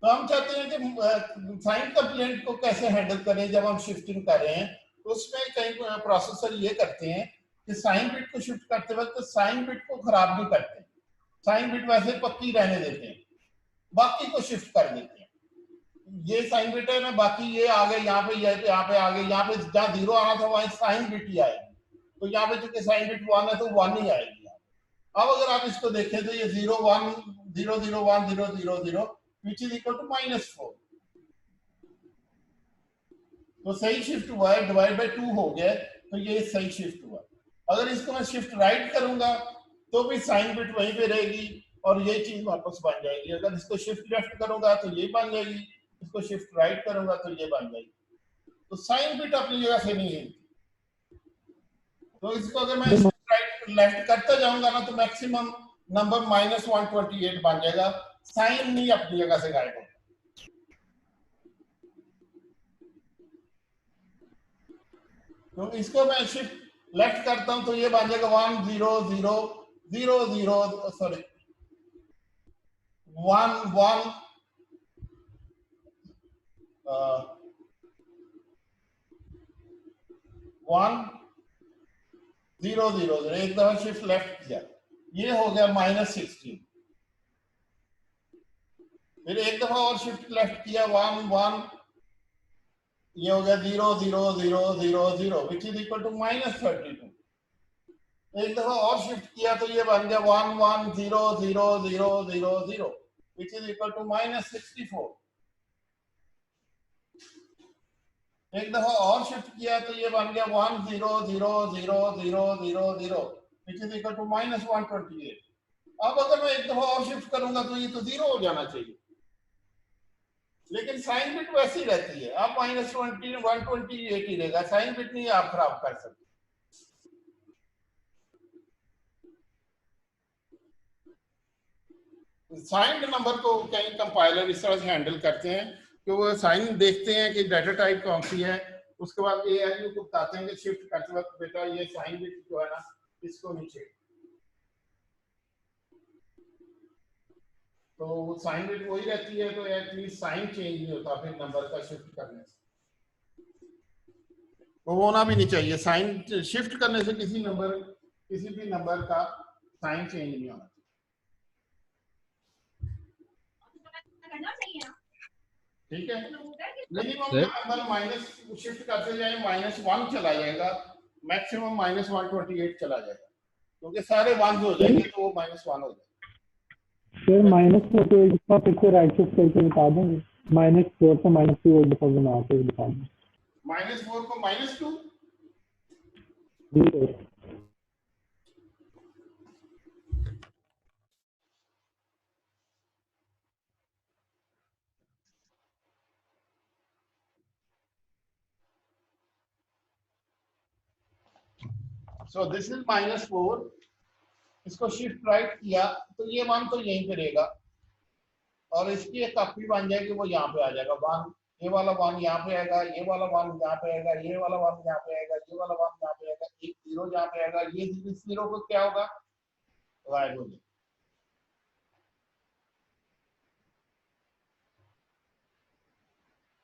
तो हम चाहते हैं कि साइन कंप्लेंट को कैसे हैंडल करें जब हम शिफ्टिंग कर रहे हैं। तो उसमें कई प्रोसेसर ये करते हैं कि साइन बिट को शिफ्ट करते वक्त साइन बिट को खराब नहीं करते, साइन बिट वैसे पक्की रहने देते हैं, बाकी को शिफ्ट कर देते हैं। ये साइन बिट है ना, बाकी ये आ गए यहाँ पे, यहाँ पे आ गए, यहाँ पे जहाँ 0 आना था वहां साइन बिट ही आएगी, तो यहाँ पे चूंकि साइन बिट 1 है तो 1 ही आएगी। अब अगर आप इसको देखें तो ये 0 1 0 0 1 0 0 0 विच इज इक्वल टू -4, तो सही शिफ्ट हुआ है, डिवाइड बाय 2 हो गया, तो ये सही शिफ्ट हुआ। अगर इसको मैं शिफ्ट राइट करूंगा तो भी साइन बिट वहीं पे रहेगी और ये चीज वापस बन जाएगी। अगर इसको शिफ्ट लेफ्ट करूंगा तो ये बन जाएगी, इसको शिफ्ट राइट करूंगा तो ये बन जाएगी। तो साइन बिट अपनी जगह से नहीं है, तो इसको अगर मैं राइट लेफ्ट करता जाऊंगा ना तो मैक्सिमम नंबर -128 बन जाएगा, साइन नहीं अपनी जगह से गायब होगा। तो इसको मैं शिफ्ट लेफ्ट करता हूं तो ये बन जाएगा 1 0 0 0 0 सॉरी 1 1 1 0 0 0, एक दफा शिफ्ट लेफ्ट किया, ये हो गया -16, फिर एक दफा और शिफ्ट लेफ्ट किया 1 1, ये हो गया 0 0 0 0 0 विच इज इक्वल टू -32। एक दफा और शिफ्ट किया तो ये बन गया 1 1 0 0 0 0 0 विच इज इक्वल टू -64। एक दफा और शिफ्ट किया तो ये बन गया 1 0 0 0 0 0 0 विच इज इक्वल टू -128। अब अगर मैं एक दफा और शिफ्ट करूंगा तो ये तो 0 हो जाना चाहिए, लेकिन साइन बिट वैसी रहती है, आप -20 128 ही रहेगा, साइन बिट नहीं आप खराब कर सकते। साइंड नंबर को कई कंपाइलर इस तरह से हैंडल करते हैं कि वो साइन देखते हैं कि डाटा टाइप कौन सी है, उसके बाद ALU को बताते हैं कि शिफ्ट करते वक्त बेटा ये साइन बिट जो है ना इसको नीचे, तो वो साइन बिट वही रहती है, तो एटलीस्ट साइन चेंज नहीं होता फिर नंबर का शिफ्ट करने से, वो होना भी नहीं चाहिए। साइन शिफ्ट करने से किसी भी नंबर का साइन चेंज नहीं होना चाहिए, ठीक है। मिनिमम नंबर माइनस शिफ्ट करते जाए -1 चला जाएगा, मैक्सिमम -128 चला जाएगा, क्योंकि सारे 1 हो जाएंगे तो वो -1 हो जाएगा। सर -4 को एक दफा फिर से राइट शिफ्ट करके बता देंगे, -4 से -2 एक दफा बना के बता देंगे। -4 को -2 जी सर। सो दिस इज -4, इसको शिफ्ट राइट किया तो ये 1 तो यहीं पे रहेगा और इसकी एक कॉपी बन जाएगी, वो यहाँ पे आ जाएगा 1, ये वाला 1 यहाँ पे आएगा, ये वाला 1 यहाँ पे आएगा, ये वाला 1 यहाँ पे आएगा, ये वाला 1 यहाँ पे आएगा, एक 0 यहाँ पे आएगा, ये 0 को क्या होगा गायब हो जाएगा।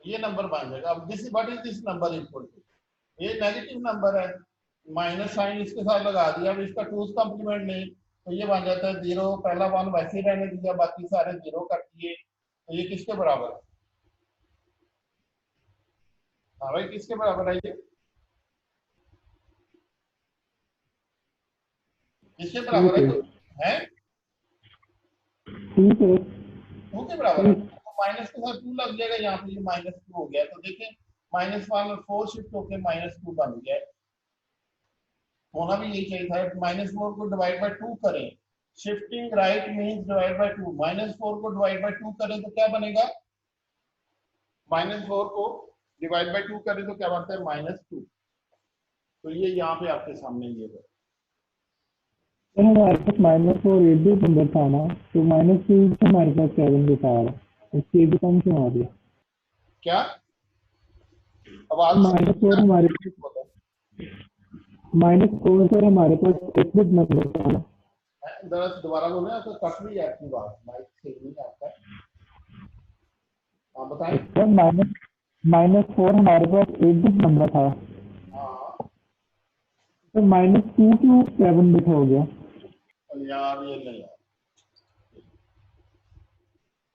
ये नंबर बन जाएगा। अब this what is this number equal to, ये नेगेटिव नंबर है, माइनस साइन इसके साथ लगा दिया, अब इसका 2's कॉम्प्लीमेंट नहीं तो ये बन जाता है 0, पहला 1 वैसे ही रहने दिया, बाकी सारे 0 कर दिए, तो ये किसके बराबर है? हाँ भाई किसके बराबर है ये? किसके बराबर है? 2 के बराबर है, तो माइनस के साथ 2 लग जाएगा, यहाँ पे ये -2 हो गया, तो देखें -1 और 4 शिफ्ट होकर -2 बन गया, होना भी यही चाहिए था। -4 को डिवाइड बाय 2 करें, shifting right means divide by 2, -4 को डिवाइड बाय 2 करें तो क्या बनेगा? -4 को डिवाइड बाय 2 करें तो क्या बनता है? -2, तो ये यहाँ पे आपके सामने ये है। हमारे पास -4 एक भी नंबर था ना, तो -2 से हमारे पास 7 दिखा रहा है, इसके भी कम क्यों आ रही है? क्या आवाज? -4 हमारे -4 सर हमारे पास एक भी नंबर था ना। जरा दोबारा बोले, आपको कट रही है आपकी बात, माइक से नहीं आता है। आप बताएं। सर -4 हमारे पास एक भी नंबर था। हाँ तो -2 क्यों 7 बिट हो गया? यार ये नहीं यार,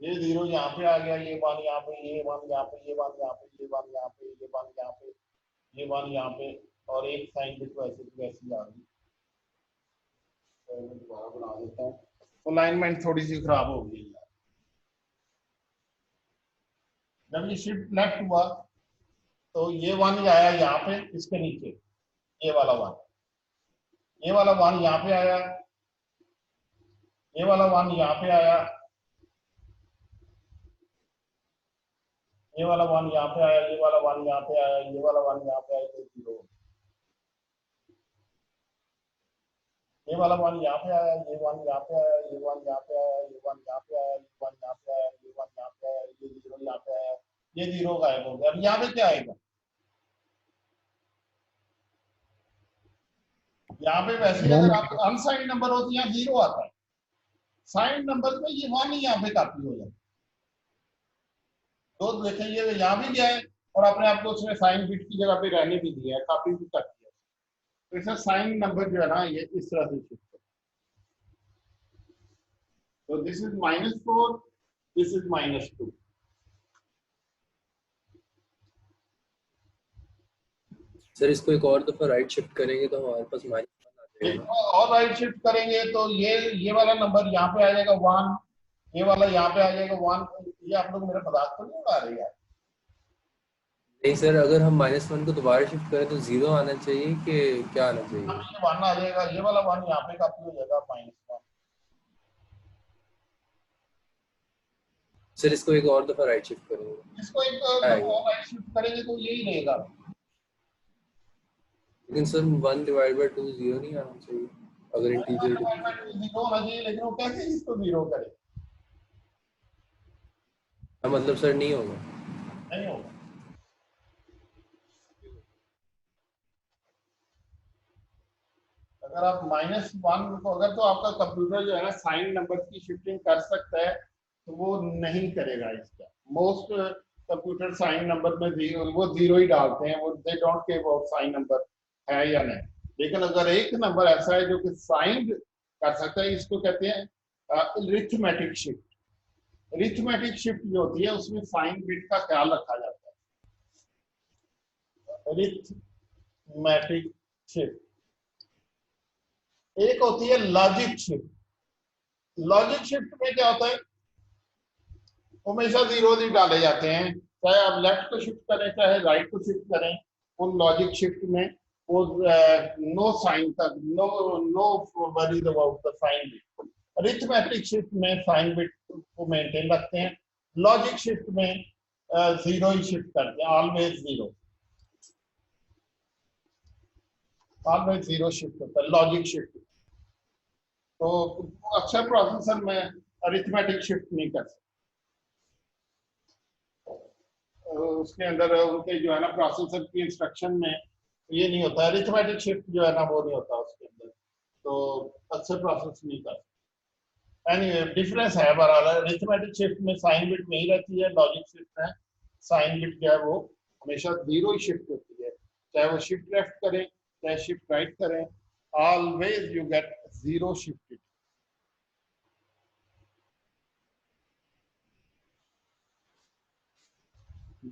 ये 0 यहाँ पे आ गया, ये 1 यहाँ पे, ये 1 यहाँ पे, ये 1 यहाँ पे, ये 1 यहाँ पे, ये 1 यहाँ पे, ये 1 यहाँ पे, और एक साइन बिट वैसे की वैसी आ गई। तो मैं दोबारा बना देता हूँ, अलाइनमेंट थोड़ी सी खराब हो गई यार। जब ये शिफ्ट लेफ्ट हुआ तो ये 1 आया यहाँ पे, इसके नीचे ये वाला 1, ये वाला 1 यहाँ पे आया, ये वाला 1 यहाँ पे आया, ये वाला 1 यहाँ पे आया, ये वाला 1 यहाँ पे आया, ये वाला 1 यहाँ पे आया, तो 0। ये वाला 1 यहाँ पे आया, ये 1 यहाँ पे आया, ये 1 यहाँ पे आया, ये 1 यहाँ पे आया, ये 1 यहाँ पे आया, ये 1 यहाँ पे आया, ये 0 यहाँ पे आया, ये 0 गायब हो गया। अब यहाँ पे क्या आएगा? यहाँ पे वैसे अगर आप अनसाइंड नंबर हो तो यहाँ 0 आता है, साइंड नंबर में ये 1 ही यहाँ पे कॉपी हो जाता है। तो देखें ये यहाँ भी गया है और अपने आप को उसने साइन बिट की जगह पे रहने भी दिया है, कॉपी भी कर दिया। तो इसका साइन नंबर जो है ना ये इस तरह से शिफ्ट है। तो this is -4, this is -2। Sir इसको एक और दफा राइट शिफ्ट करेंगे तो हमारे पास -1 आ जाएगा। और राइट शिफ्ट करेंगे तो ये वाला नंबर यहाँ पे आ जाएगा 1, ये वाला यहाँ पे आ जाएगा 1। ये आप लोग मेरा मजाक तो नहीं उड़ा रहे यार? नहीं सर, अगर हम -1 को दोबारा शिफ्ट करें तो 0 आना चाहिए कि क्या आना चाहिए? ये 1 आ जाएगा, ये वाला 1 यहाँ पे कॉपी हो जाएगा -1। सर इसको एक और दफा राइट शिफ्ट करेंगे, इसको एक और राइट शिफ्ट करेंगे तो यही रहेगा। लेकिन सर 1 डिवाइड बाय 2 0 नहीं आना चाहिए अगर इंटीजर 0 होना चाहिए, लेकिन वो कैसे इसको 0 करे? मतलब सर नहीं होगा। नहीं होगा। अगर आप -1 को, अगर तो आपका कंप्यूटर जो है ना साइन नंबर की शिफ्टिंग कर सकता है तो वो नहीं करेगा इसका। मोस्ट कंप्यूटर साइन नंबर में वो 0 ही डालते हैं, वो they don't care about sign number है या नहीं। लेकिन अगर एक नंबर ऐसा है जो कि साइन कर सकता है, इसको कहते हैं अरिथमेटिक शिफ्ट। अरिथमेटिक शिफ्ट जो होती है उसमें साइन बिट का ख्याल रखा जाता है। Arithmetic shift. एक होती है लॉजिक शिफ्ट। लॉजिक शिफ्ट में क्या होता है, हमेशा 0 ही डाले जाते हैं, चाहे आप लेफ्ट को शिफ्ट करें चाहे राइट को शिफ्ट करें। उन लॉजिक शिफ्ट में वो नो साइन तक, no worries about the sign bit. Arithmetic shift में साइन बिट को मेंटेन रखते हैं, लॉजिक शिफ्ट में 0 ही शिफ्ट करते हैं, ऑलवेज 0, ऑलवेज 0 शिफ्ट होता है लॉजिक शिफ्ट। तो अक्सर प्रोसेसर में अरिथमेटिक शिफ्ट नहीं कर सकते, उसके अंदर उनके जो है ना प्रोसेसर की इंस्ट्रक्शन में ये नहीं होता, अरिथमेटिक शिफ्ट जो है ना वो नहीं होता उसके अंदर, तो अक्सर प्रोसेस नहीं कर सकते। एनीवे डिफरेंस है बहरहाल। अरिथमेटिक शिफ्ट में साइन बिट नहीं रहती है, लॉजिक शिफ्ट में साइन बिट जो है वो हमेशा 0 ही शिफ्ट होती है, चाहे वो शिफ्ट लेफ्ट करें चाहे शिफ्ट राइट करें, always you get 0 shifted.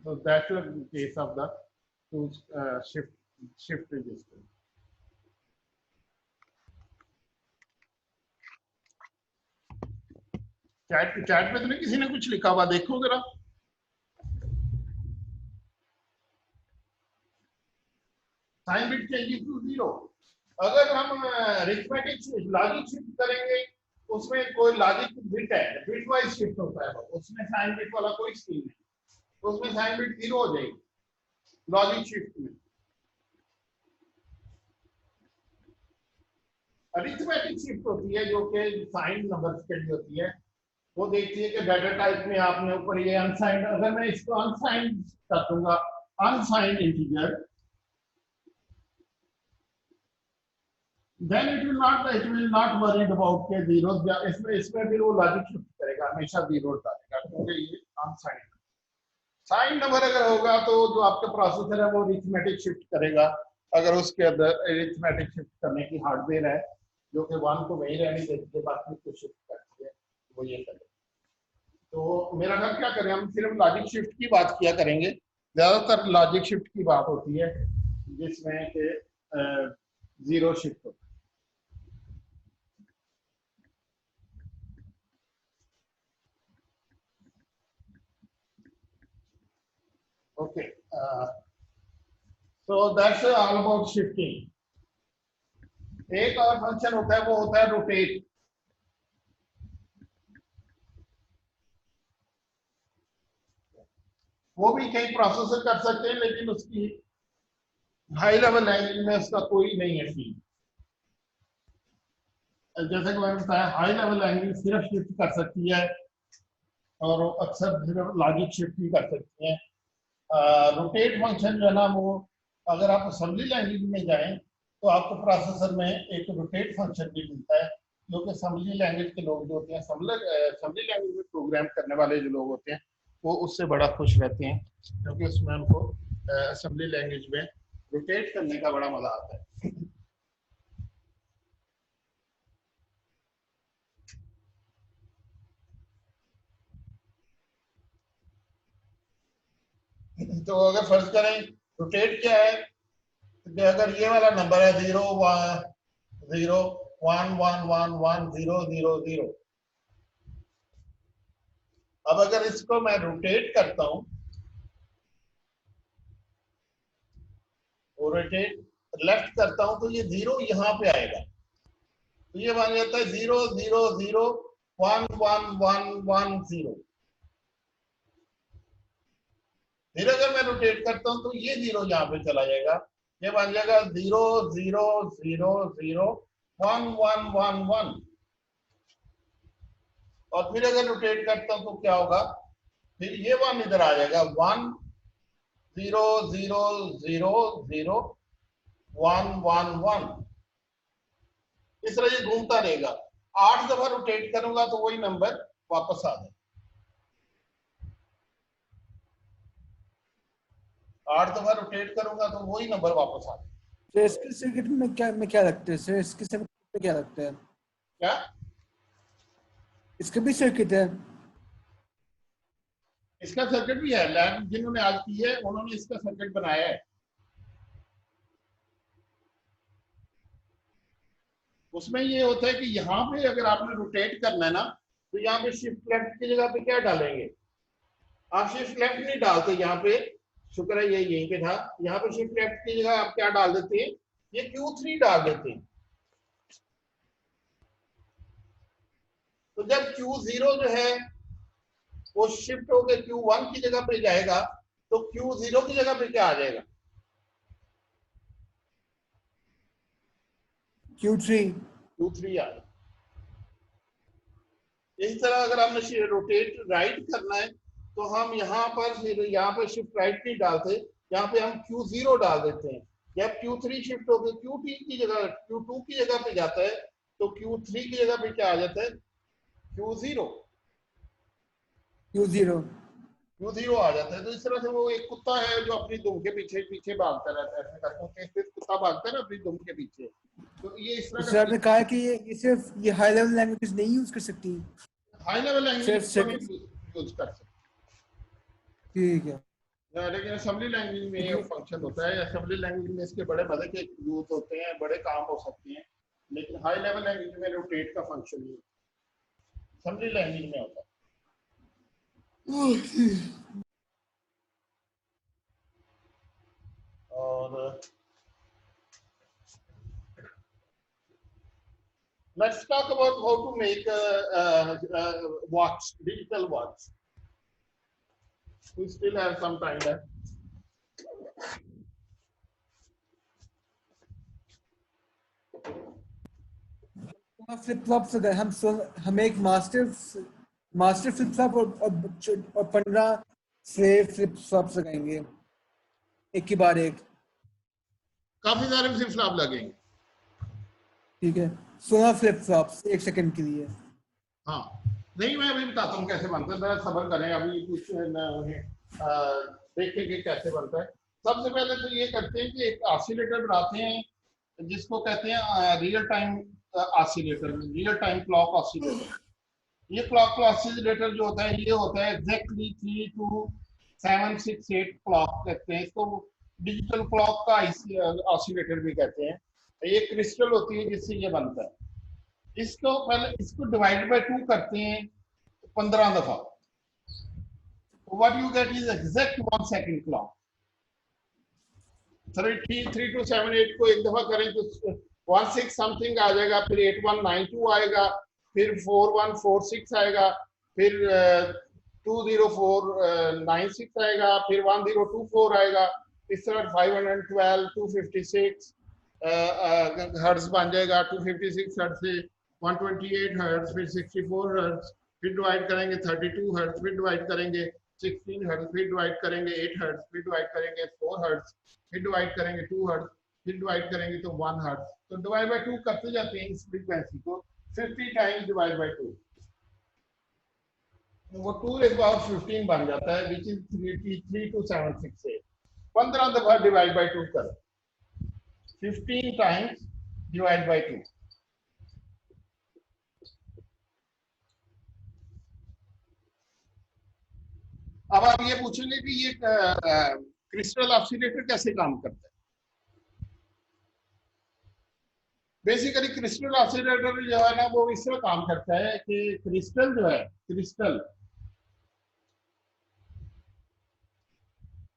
So that's the case of the two shift register. Chat पे तो नहीं किसी ने कुछ लिखा हुआ, देखो जरा। Sign bit changes to 0। अगर हम अरिथमेटिक लॉजिक शिफ्ट करेंगे उसमें कोई लॉजिक बिट है, बिट वाइज शिफ्ट होता है, उसमें साइन बिट वाला कोई स्कीम नहीं, उसमें साइन बिट 0 हो जाएगी लॉजिक शिफ्ट में। अरिथमेटिक शिफ्ट होती है जो कि साइन नंबर के लिए होती है, वो देखती है कि डाटा टाइप में आपने ऊपर ये अनसाइंड, अगर मैं इसको अनसाइंड कर दूंगा, unsigned integer, then it will not worried about के zeros, इसमें फिर वो लॉजिक शिफ्ट करेगा, हमेशा 0 डालेगा क्योंकि ये अनसाइंड। साइन नंबर अगर होगा तो जो आपका प्रोसेसर है वो अरिथमेटिक शिफ्ट करेगा, अगर उसके अंदर अरिथमेटिक शिफ्ट करने की हार्डवेयर है जो कि 1 को वही रहने देती है, बाकी को शिफ्ट करती है, वो ये करेगा। तो मेरा ख्याल क्या करें, हम सिर्फ लॉजिक शिफ्ट की बात किया करेंगे, ज्यादातर लॉजिक शिफ्ट की बात होती है जिसमें कि जीरो शिफ्ट होता है। Okay, so that's all about shifting. एक और फंक्शन होता है, वो होता है रोटेट। वो भी कई प्रोसेसर कर सकते हैं, लेकिन उसकी हाई लेवल लैंग्वेज में उसका कोई नहीं है फील्ड। जैसे कि मैंने बताया, हाई लेवल लैंग्वेज सिर्फ शिफ्ट कर सकती है और अक्सर सिर्फ लॉजिक शिफ्ट ही कर सकती है। रोटेट फंक्शन जो है ना, वो अगर आप असेंबली लैंग्वेज में जाएं तो आपको प्रोसेसर में एक रोटेट फंक्शन भी मिलता है, जो कि असेंबली लैंग्वेज के लोग जो होते हैं, असेंबली लैंग्वेज में प्रोग्राम करने वाले जो लोग होते हैं, वो उससे बड़ा खुश रहते हैं, क्योंकि उसमें उनको असेंबली लैंग्वेज में रोटेट करने का बड़ा मजा आता है। तो अगर फर्ज करें रोटेट क्या है, तो अगर ये वाला नंबर है 0 1 0 1 1 1 1 0 0 0, अब अगर इसको मैं रोटेट करता हूं, और रोटेट लेफ्ट करता हूं, तो ये 0 यहां पे आएगा, तो ये बन जाता है 0 0 0 1 1 1 1 0। फिर अगर मैं रोटेट करता हूं तो ये 0 यहाँ पे चला जाएगा, ये बन जाएगा 0 0 0 0 1 1 1 1। और फिर अगर रोटेट करता हूं तो क्या होगा, फिर ये 1 इधर आ जाएगा, 1 0 0 0 0 1 1 1। इस तरह ये घूमता रहेगा। 8 दफा रोटेट करूंगा तो वही नंबर वापस आ जाएगा। 8 दफा रोटेट करूंगा तो वही नंबर वापस आ जाएगा। तो इसके सर्किट में क्या लगता है सर? इसके सर्किट में क्या लगता है? क्या इसका भी सर्किट है? इसका सर्किट भी है, लैब जिन्होंने आज की है उन्होंने इसका सर्किट बनाया है। उसमें ये होता है कि यहाँ पे अगर आपने रोटेट करना है ना, तो यहाँ पे शिफ्ट लेफ्ट की जगह पे क्या डालेंगे, आप शिफ्ट लेफ्ट नहीं डालते यहाँ पे, शुक्र है ये यहीं पे था, यहाँ पे शिफ्ट लेफ्ट की जगह आप क्या डाल देते हैं, ये Q3 डाल देते हैं। तो जब Q0 जो है वो शिफ्ट होकर Q1 की जगह पे जाएगा, तो Q0 की जगह पे क्या आ जाएगा, Q3 आ जाएगा। इसी तरह अगर हमने रोटेट राइट करना है, तो हम यहाँ पर फिर यहाँ पे शिफ्ट राइट नहीं डालते, यहाँ पे हम Q0 डाल देते हैं। जब Q3 शिफ्ट होकर Q2 की जगह पे जाता है, तो Q3 की जगह पे क्या आ जाता है, Q0 आ जाता है। तो इस तरह से वो एक कुत्ता है जो अपनी दुम के पीछे पीछे भागता रहता है, ऐसे करके कुत्ता भागता है ना अपनी दुम के पीछे। तो ये इस तरह सर आपने कहा है कि ये सिर्फ ये हाई लेवल लैंग्वेज नहीं यूज कर सकती, हाई लेवल लैंग्वेज यूज कर सकते, ठीक है, लेकिन असेंबली लैंग्वेज में ये फंक्शन होता है। असेंबली लैंग्वेज में इसके बड़े मजे के यूज होते हैं, बड़े काम हो सकते हैं, लेकिन हाई लेवल लैंग्वेज में रोटेट का फंक्शन नहीं असेंबली लैंग्वेज में होता है। और let's talk about how to make a watch, digital watch. We still have some time left. Flip flops अगर हम एक मास्टर फ्लिप फ्लॉप और 15 से फ्लिप फ्लॉप्स लगाएंगे एक के बाद एक, काफी सारे फ्लिप फ्लॉप लगेंगे, ठीक है, 16 फ्लिप फ्लॉप्स 1 सेकंड के लिए। हाँ नहीं, मैं अभी बताता हूँ कैसे बनता है, जरा सब्र करें, अभी कुछ देखेंगे कैसे बनता है। सबसे पहले तो ये करते हैं कि एक ऑसिलेटर बनाते हैं, जिसको कहते हैं real time oscillator, real time clock oscillator. ये क्लॉक ऑसिलेटर जो होता है ये होता है एग्जैक्टली 32768 क्लॉक कहते हैं इसको। डिजिटल क्लॉक का ऑसिलेटर भी कहते हैं। ये क्रिस्टल होती है जिससे ये बनता है। इसको पहले इसको डिवाइड बाय 2 करते हैं 15 दफा। What you get is exact 1 second clock. 3278 को एक दफा करें तो 16 समथिंग आ जाएगा, फिर 8192 आएगा, फिर 4146 आएगा, फिर 20496 आएगा, फिर 1024 आएगा, इस तरह 512 256 हर्ट्ज बन जाएगा। 256 हर्ट्ज से 128 हर्ट्ज, फिर 64 हर्ट्ज, फिर डिवाइड करेंगे 32 हर्ट्ज, फिर डिवाइड करेंगे 16 हर्ट्ज, फिर डिवाइड करेंगे 8 हर्ट्ज, फिर डिवाइड करेंगे 4 हर्ट्ज, फिर डिवाइड करेंगे 2 हर्ट्ज, फिर डिवाइड करेंगे तो 1 हर्ट्ज। तो डिवाइड बाय 2 करते जाते हैं इस फ्रीक्वेंसी को 50 टाइम्स डिवाइड बाय 2। वो 2 is about 15 बन जाता है, which is 32768। 15 दफा डिवाइड बाय 2 करें, 15 टाइम्स डिवाइड बाय 2। अब आप ये पूछेंगे कि ये क्रिस्टल ऑसिलेटर कैसे काम करता है। बेसिकली क्रिस्टल ऑसिलेटर जो है ना वो इस तरह काम करता है कि क्रिस्टल जो है, क्रिस्टल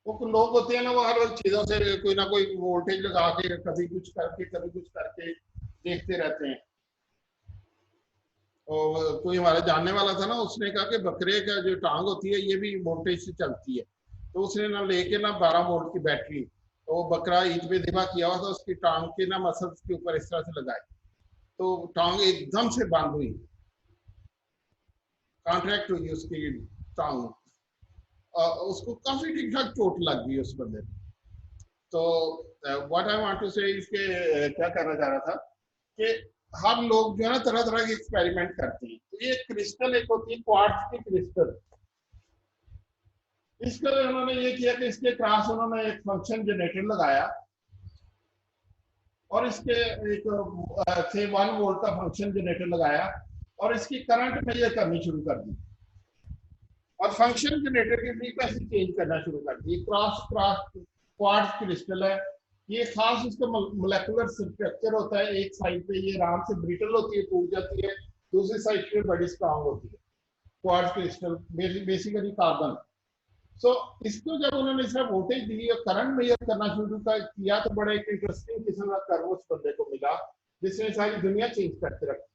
वो लोग होते हैं ना वो हर वक्त चीजों से कोई ना कोई वोल्टेज लगा के कभी कुछ करके देखते रहते हैं। और कोई हमारा जानने वाला था ना, उसने कहा कि बकरे का जो टांग होती है ये भी वोल्टेज से चलती है। तो उसने ना लेके ना 12 वोल्ट की बैटरी, तो वो बकरा ईद पे दिफा किया हुआ था, उसकी टांग के ना मसल्स के ऊपर इस तरह से लगाई तो टांग एकदम से बंद हुई, कॉन्ट्रैक्ट हुई उसकी टांग। उसको काफी ठीक ठाक चोट लग गई उस बंदे को। तो व्हाट आई वांट टू से इसके क्या करना चाह रहा था कि हर लोग जो है ना तरह तरह के एक्सपेरिमेंट करते हैं। तो ये क्रिस्टल एक होती है क्वार्ट्ज की क्रिस्टल। इसके उन्होंने ये किया कि इसके क्रॉस उन्होंने एक फंक्शन जनरेटर लगाया और इसके एक से 1 वोल्ट का फंक्शन जनरेटर लगाया और इसकी करंट मेजर करनी शुरू कर दी और फंक्शन जनरेटर की फ्रीक्वेंसी चेंज करना शुरू कर दी। क्वार्ट्ज क्रिस्टल है ये, खास इसका मोलेकुलर स्ट्रक्चर होता है। एक साइड पे ये आराम से ब्रिटल होती है, टूट जाती है, दूसरी साइड पे बड़ी स्ट्रांग होती है। Quartz crystal basically carbon. So इसको जब उन्होंने इसका वोल्टेज दी और करंट मेजर करना शुरू किया तो बड़ा एक इंटरेस्टिंग किस्म का कर्व उस बंदे को मिला जिसने सारी दुनिया चेंज करके रखी।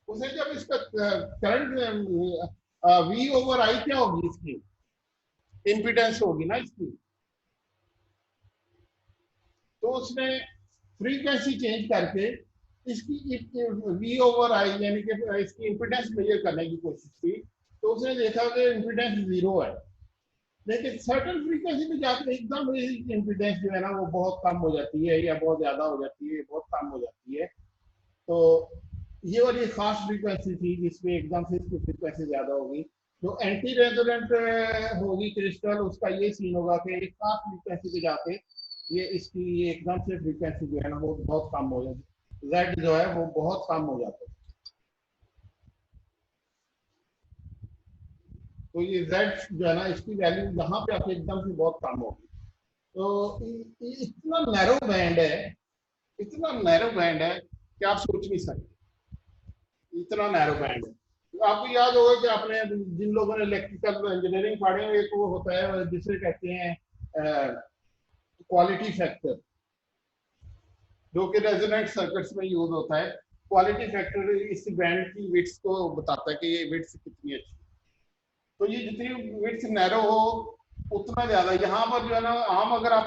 उसे जब इसका करंट V/I क्या होगी, इसकी इम्पीडेंस होगी ना इसकी, तो उसने फ्रीक्वेंसी चेंज करके इसकी V/I यानी कि इसकी इम्पीडेंस मेजर करने की कोशिश की। तो उसने देखा कि इम्पीडेंस 0 है, लेकिन सर्टेन फ्रीक्वेंसी पे जाकर एकदम इम्पीडेंस जो है ना वो बहुत कम हो जाती है या बहुत ज्यादा हो जाती है, बहुत कम हो जाती है। तो ये वाली खास फ्रीक्वेंसी थी जिसमें एकदम से इसकी फ्रीक्वेंसी ज्यादा होगी। जो एंटी रेजोनेंट होगी क्रिस्टल, उसका ये सीन होगा कि एक खास फ्रीक्वेंसी पे जाके ये इसकी ये एकदम से फ्रीक्वेंसी जो है ना वो बहुत कम हो जाती है, Z जो है वो बहुत कम हो जाता है। तो ये Z जो है ना इसकी वैल्यू यहाँ पे आके एकदम से बहुत कम होगी। तो इतना नैरो बैंड है, इतना नैरो बैंड है कि आप सोच नहीं सकते, इतना नैरो बैंड है। तो आपको याद होगा कि आपने जिन लोगों ने इलेक्ट्रिकल इंजीनियरिंग पढ़े हुए एक वो होता है जिसे कहते हैं क्वालिटी फैक्टर, जो कि रेजोनेंट सर्किट्स में यूज होता है। क्वालिटी फैक्टर इस बैंड की विड्थ को बताता है कि ये विड्थ कितनी अच्छी। तो ये जितनी विड्थ नैरो हो उतना ज्यादा यहाँ पर जो है ना, आम अगर आप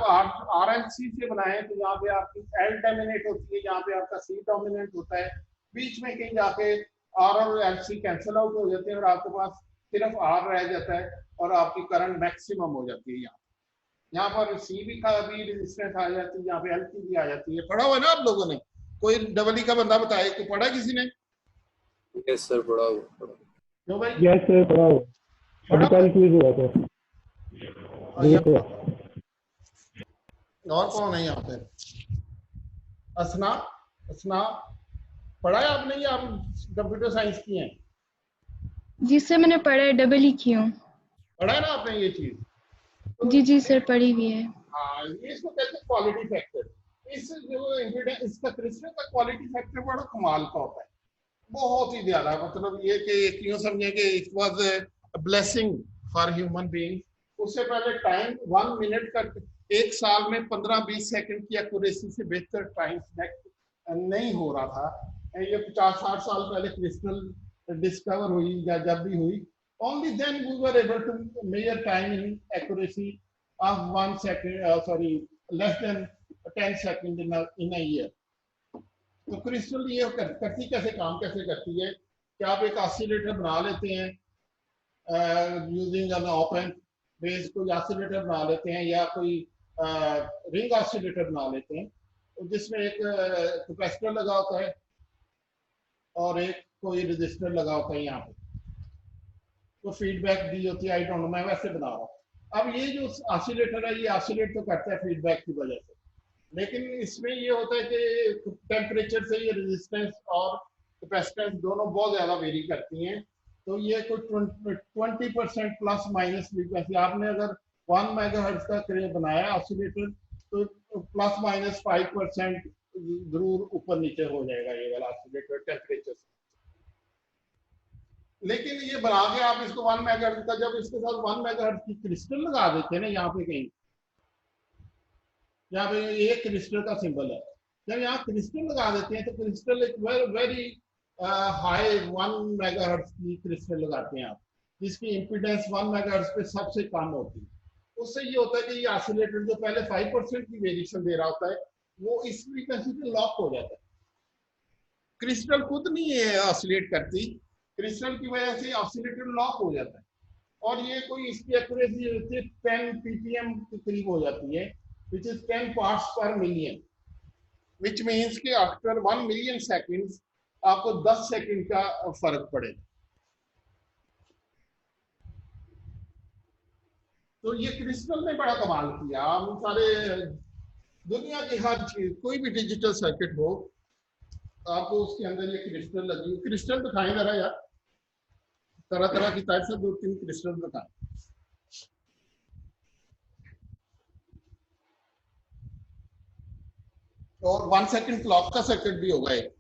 RLC से बनाएं तो यहाँ पे आपकी L डोमिनेट होती है, यहाँ पे आपका C डोमिनेट होता है, बीच में कहीं जाके R और LC कैंसिल आउट हो जाते हैं और आपके पास सिर्फ R रह जाता है और आपकी करंट मैक्सिमम हो जाती है। यहाँ पर C का भी रेजिस्टेंस आ जाती है, यहाँ पे L की भी आ जाती है। पढ़ा हुआ है ना आप लोगों ने? कोई डबल का बंदा बताए, कोई पढ़ा किसी ने? यस सर, पढ़ा हुआ। क्यों भाई? यस सर, पढ़ा हुआ, अभी कल क्विज हुआ था। और कौन है यहाँ पे? असना, असना पढ़ा है आपने, या आप कंप्यूटर साइंस की हैं? जिससे मैंने पढ़ा है, डबल ही की हूँ। पढ़ा है ना आपने ये चीज? तो जी जी सर, पढ़ी हुई है। हाँ, ये इसको कहते हैं क्वालिटी फैक्टर। इस जो इम्पीडेंस, इसका क्रिस्टल का क्वालिटी फैक्टर बड़ा कमाल का होता है, बहुत ही ज्यादा। मतलब ये कि यूं समझे कि it was a blessing for human being. उससे पहले टाइम 1 मिनट का, एक साल में 15-20 सेकंड की एक्यूरेसी से बेहतर टाइम सिलेक्ट नहीं हो रहा था। ये 50-60 साल पहले क्रिस्टल डिस्कवर हुई या जब भी हुई, only then we were able to measure time in accuracy of 1 second, less than 10 seconds in a year. तो क्रिस्टल ये करती कैसे, काम कैसे करती है कि आप एक ऑसिलेटर बना लेते हैं यूजिंग एन ओपन बेस, कोई ऑसिलेटर बना लेते हैं या कोई रिंग ऑसिलेटर बना लेते हैं, जिसमें एक कैपेसिटर लगा होता है और एक कोई रजिस्टर लगा होता है यहाँ पे, तो फीडबैक दी होती है। आई डोंट नो, मैं वैसे बना रहा हूँ। अब ये जो ऑसिलेटर है, ये ऑसिलेट तो करता है फीडबैक की वजह से, लेकिन इसमें ये होता है कि टेम्परेचर से ये रेजिस्टेंस और कैपेसिटेंस दोनों बहुत ज्यादा वेरी करती हैं। तो ये कोई 20% प्लस माइनस फ्रीक्वेंसी, आपने अगर 1 मेगाहर्ट्ज का बनाया ऑसिलेटर, तो प्लस माइनस 5% जरूर ऊपर नीचे हो जाएगा ये वाला ऑसिलेटर टेम्परेचर से। लेकिन ये बना के आप इसको 1 मेगाहर्ट्ज का, जब इसके साथ 1 मेगाहर्ट्ज की क्रिस्टल लगा देते हैं ना, यहाँ पे कहीं, यहाँ पे ये क्रिस्टल का सिंबल है, जब यहाँ क्रिस्टल लगा देते हैं तो क्रिस्टल एक वेरी हाई 1 मेगाहर्ट्ज की क्रिस्टल लगाते हैं आप, जिसकी इम्पीडेंस 1 मेगाहर्ट्ज पे सबसे कम होती है। उससे ये होता है कि ये ऑसिलेटर जो पहले 5% की वेरिएशन दे रहा होता है, वो इस फ्रीक्वेंसी पे लॉक हो जाता है। क्रिस्टल खुद नहीं है ऑसिलेट करती, क्रिस्टल की वजह से ऑसिलेटर लॉक हो जाता है, और ये कोई इसकी एक्यूरेसी 10 ppm के करीब हो जाती है, which is 10 parts per million, which means कि after 1 million seconds आपको 10 सेकंड का फर्क पड़ेगा। तो ये क्रिस्टल ने बड़ा कमाल किया। हम सारे दुनिया की हर चीज, कोई भी डिजिटल सर्किट हो, आपको उसके अंदर ये क्रिस्टल लगी। क्रिस्टल दिखाएं जरा यार, तरह तरह की टाइप से 2-3 क्रिस्टल दिखाएं। और 1 सेकंड क्लॉक का सर्किट भी होगा एक।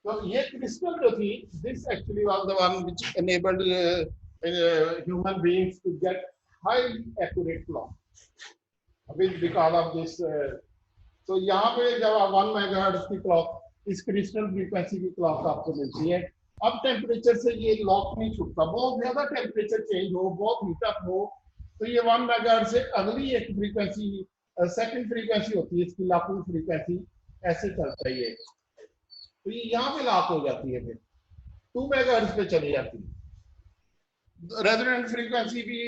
तो ये क्रिस्टल जो थी, this actually was the one which enabled human beings to get highly accurate clock because of this। तो यहाँ पे जब आप 1 मेगाहर्ट्ज की क्लॉक, इस क्रिस्टल फ्रीक्वेंसी की क्लॉक आपको मिलती है, अब टेम्परेचर से ये लॉक नहीं छूटता। बहुत ज्यादा टेम्परेचर चेंज हो, बहुत हीटअप हो, तो ये 1 मेगाहर्ट्ज से अगली एक फ्रीक्वेंसी, सेकंड फ्रीक्वेंसी होती है इसकी, लॉकिंग फ्रीक्वेंसी, ऐसे चलता है ये। तो ये यहाँ पे लॉक हो जाती है, फिर 2 मेगाहर्ट्ज पे चली जाती है। रेजोनेंट फ्रीक्वेंसी भी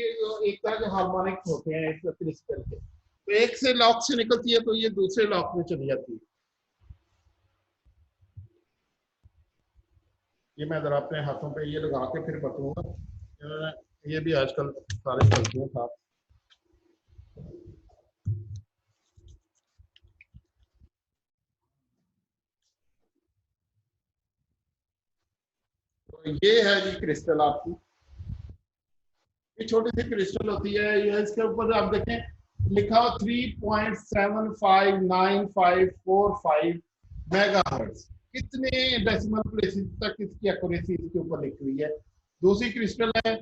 एक तरह के हार्मोनिक्स होते हैं इस क्रिस्टल के, तो एक से लॉक से निकलती है तो ये दूसरे लॉक में चली जाती है। ये मैं जरा अपने हाथों पे ये लगा के फिर बताऊंगा, ये भी आजकल सारे चलते हैं साथ। तो ये है जी क्रिस्टल आपकी, ये छोटी सी क्रिस्टल होती है। ये इसके ऊपर आप देखें लिखा हो 3.75945 मेगाहर्ट्ज, कितने डेसिमल प्लेसेस तक इसकी एक्यूरेसी इसके ऊपर लिखी हुई है। दूसरी क्रिस्टल है,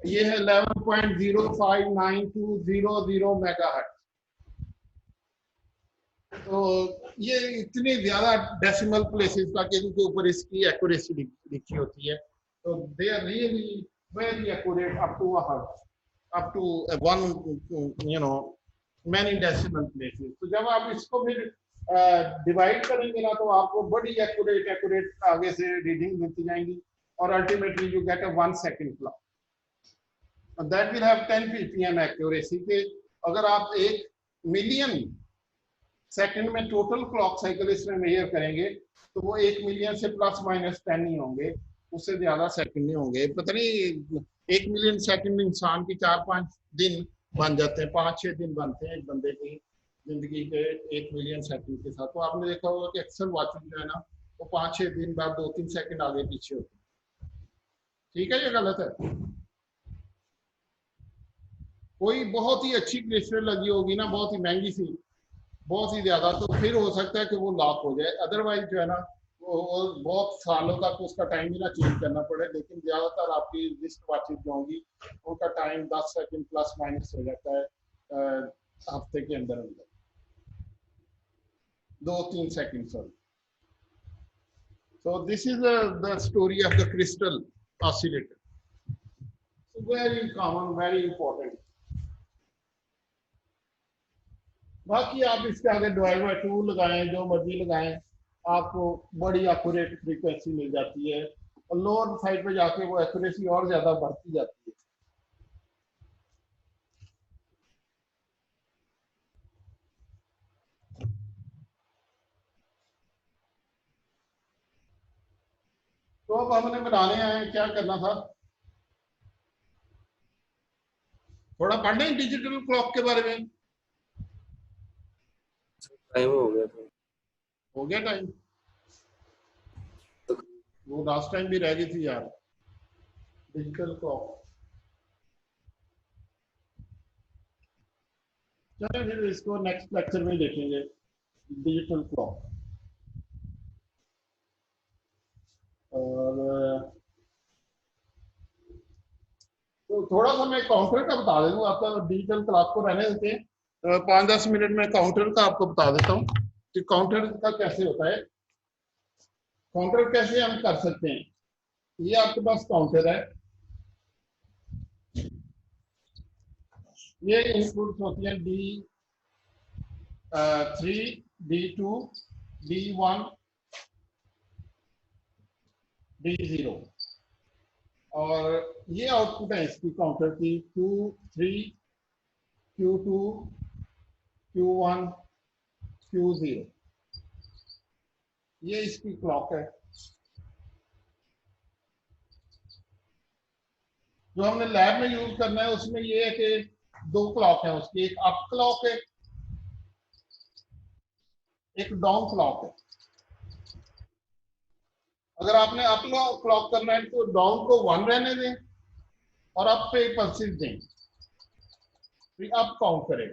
ये है 11.059200 मेगाहर्ट्ज। तो ये इतनी ज्यादा डेसिमल प्लेसेस तक इनके ऊपर इसकी एक्यूरेसी लिखी होती है। तो they are really very accurate up to a hertz, up to 1 many decimal places। तो जब आप इसको फिर डिवाइड करेंगे ना, तो आपको बड़ी एक्यूरेट आगे से रीडिंग मिलती जाएंगी, और ultimately you get a 1 second clock, that will have 10 ppm accuracy. के अगर आप 1 मिलियन सेकंड में टोटल क्लॉक साइकिल इसमें मेजर करेंगे, तो वो 1 मिलियन से प्लस माइनस 10 ही होंगे, उससे ज्यादा सेकंड नहीं होंगे। पता नहीं 1 मिलियन सेकंड इंसान की 4-5 दिन बन जाते हैं, 5-6 दिन बनते हैं एक बंदे की। जिंदगी के 1 मिलियन सेकंड के साथ। तो आपने देखा होगा कि अक्सर वॉचेस जो है ना वो 5-6 दिन बाद 2-3 सेकंड आगे पीछे होती है। ठीक है, ये गलत है? कोई बहुत ही अच्छी क्रिस्टल लगी होगी ना, बहुत ही महंगी सी, बहुत ही ज्यादा, तो फिर हो सकता है कि वो लॉक हो जाए। अदरवाइज जो है ना वो बहुत सालों तक उसका टाइम ही ना चेंज करना पड़े। लेकिन ज्यादातर आपकी रिस्ट वॉचेस जो होंगी उनका टाइम 10 सेकंड प्लस माइनस हो जाता है हफ्ते के अंदर अंदर, 2-3 second, sorry. So this is the story of the crystal oscillator. So very common, very important. बाकी आप इसके आगे डिवाइड बाय 2 लगाएं, जो मर्जी लगाएं, आपको बड़ी एक्यूरेट फ्रीक्वेंसी मिल जाती है और लोअर साइड पे जाके वो एक्यूरेसी और ज्यादा बढ़ती जाती है। तो अब हमने बनाने हैं, क्या करना था, थोड़ा पढ़ लें डिजिटल क्लॉक के बारे में। टाइम हो गया था। हो गया टाइम? वो लास्ट टाइम भी रह गई थी यार, डिजिटल क्लॉक। चलो फिर इसको नेक्स्ट लेक्चर में देखेंगे, डिजिटल क्लॉक। और तो थोड़ा सा मैं काउंटर का बता देता हूँ आपका, डिजिटल क्लॉक को रहने देते हैं। 5-10 मिनट में काउंटर का आपको बता देता हूँ कि काउंटर का कैसे होता है, काउंटर कैसे हम कर सकते हैं। ये आपके पास काउंटर है, ये इनपुट्स होती हैं D3, D2, D1, D0, और ये आउटपुट है इसकी काउंटर की Q3, Q2, Q1, Q0। ये इसकी क्लॉक है। जो हमने लैब में यूज करना है उसमें ये है कि 2 क्लॉक है उसकी, एक अप क्लॉक है, एक डाउन क्लॉक है। अगर आपने अप क्लॉक करना है तो डाउन को 1 रहने दें और अप पे पल्सेस दें, फिर अप काउंट करें।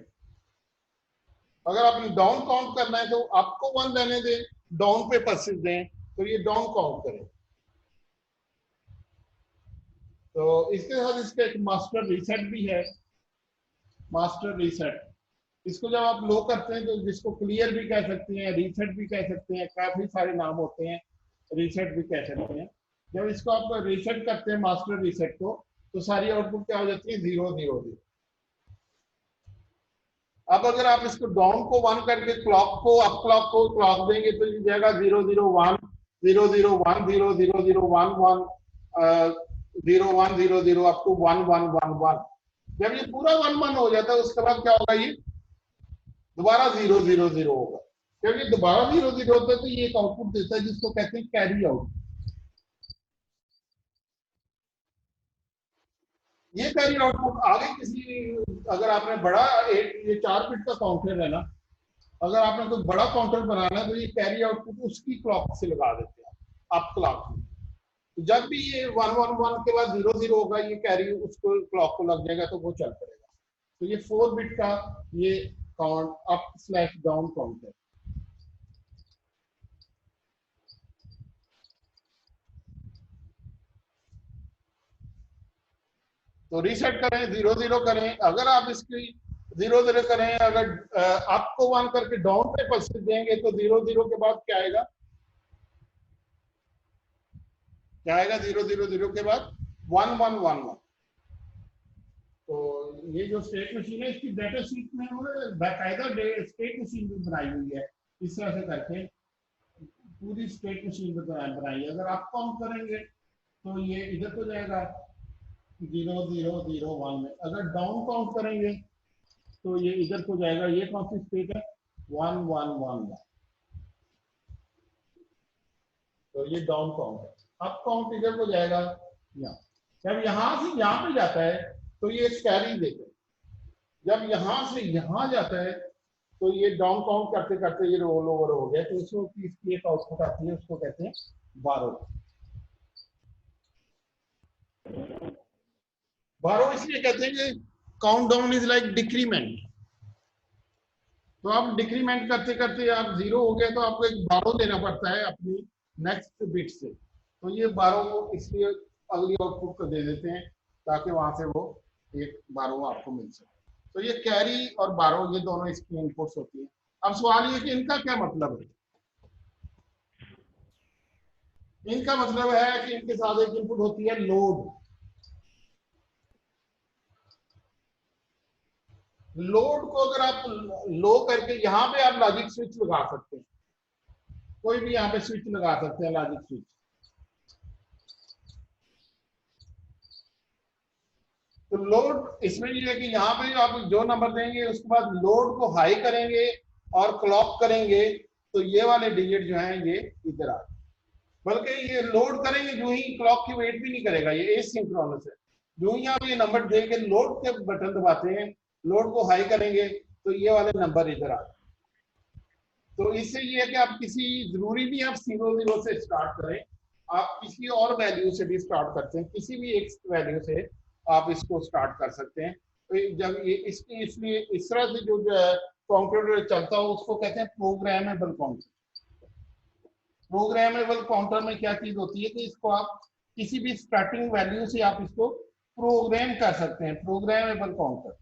अगर आपने डाउन काउंट करना है तो अप को 1 रहने दें, डाउन पे पल्सेस दें, तो ये डाउन काउंट करें। तो इसके साथ इसका एक मास्टर रीसेट भी है, मास्टर रीसेट। इसको जब आप लो करते हैं तो जिसको क्लियर भी कह सकते हैं, रीसेट भी कह सकते हैं, काफी सारे नाम होते हैं, रीसेट भी कह सकते हैं। जब इसको आप रीसेट करते हैं मास्टर रीसेट को, तो सारी आउटपुट क्या हो जाती है, 0 0 0। अब अगर आप इसको डाउन को 1 करके क्लॉक को अप क्लॉक को क्लॉक देंगे तो ये जाएगा 0 0 1 0 0 1 0 0 0 1 1 0 1 0 0 अप टू 1 1 1 1। जब ये पूरा 1 1 हो जाता है उसके बाद क्या होगा, ये दोबारा 0 0 0 होगा। जब ये दोबारा 0 0 होता है तो ये एक आउटपुट देता है जिसको कहते हैं कैरी आउट। ये कैरी आउटपुट आगे किसी, अगर आपने बड़ा ये 4 बिट का काउंटर है ना, अगर आपने कोई बड़ा काउंटर बनाना है तो ये कैरी आउटपुट उसकी क्लॉक से लगा देते हैं अप क्लॉक में। तो जब भी ये 1 1 1 के बाद 0 0 होगा, ये कैरी उसको क्लॉक को लग जाएगा तो वो चल पड़ेगा। तो ये 4 बिट का ये count up slash down count है। तो रीसेट करें, 0 0 करें। अगर आप इसकी 0 0 करें, अगर अप को 1 करके डाउन पे पल्सेस देंगे तो 0 0 के बाद क्या आएगा, क्या आएगा 0 0 0 के बाद 1 1 1 1। तो ये जो स्टेट मशीन है इसकी डाटा शीट में उन्होंने बाकायदा स्टेट मशीन भी बनाई हुई है, इस तरह से करके पूरी स्टेट मशीन बनाई है। अगर आप काउंट करेंगे तो ये इधर को जाएगा 0 0 0 1 में। अगर डाउन काउंट करेंगे तो ये इधर को जाएगा, ये कौन सी स्टेट है, 1 1 1 1। तो ये डाउन काउंट है। अप काउंट इधर को जाएगा यहाँ। जब यहाँ से यहाँ पे जाता है तो ये कैरी देते हैं। जब यहाँ से यहाँ जाता है तो ये डाउन काउंट करते करते ये रोल ओवर हो गया, तो उसमें इसकी एक आउटपुट आती है, उसको कहते हैं 12। 12 इसलिए कहते हैं कि count down is like decrement. तो आप डिक्रीमेंट करते करते आप 0 हो गए तो आपको एक 12 देना पड़ता है अपनी नेक्स्ट बिट से। तो ये 12 को इसलिए अगली आउटपुट को दे देते हैं ताकि वहां से वो एक 12 आपको मिल सके। तो ये कैरी और 12 ये दोनों इसकी इनपुट्स होती है। अब सवाल ये कि इनका क्या मतलब है? इनका मतलब है कि इनके साथ एक इनपुट होती है लोड। लोड को अगर आप लो करके यहाँ पे आप लॉजिक स्विच लगा सकते हैं, कोई भी यहाँ पे स्विच लगा सकते हैं, लॉजिक स्विच। तो लोड इसमें ये है कि यहाँ पे आप जो नंबर देंगे उसके बाद लोड को हाई करेंगे और क्लॉक करेंगे तो ये वाले डिजिट जो हैं ये इधर आ, बल्कि ये लोड करेंगे जो ही क्लॉक की वेट भी नहीं करेगा, ये एसिंक्रोनस है। जो ही आप ये नंबर देके लोड के बटन दबाते हैं, लोड को हाई करेंगे तो ये वाले नंबर इधर आ। तो इससे ये है कि आप किसी जरूरी नहीं आप 0 से स्टार्ट करें, आप किसी और वैल्यू से भी स्टार्ट करते हैं, किसी भी एक वैल्यू से आप इसको स्टार्ट कर सकते हैं। तो जब ये इसकी इसलिए इस तरह से जो काउंटर चलता हो उसको कहते हैं प्रोग्रामेबल काउंटर। प्रोग्रामेबल काउंटर में क्या चीज होती है कि इसको आप किसी भी स्टार्टिंग वैल्यू से आप इसको प्रोग्राम कर सकते हैं, प्रोग्रामेबल काउंटर।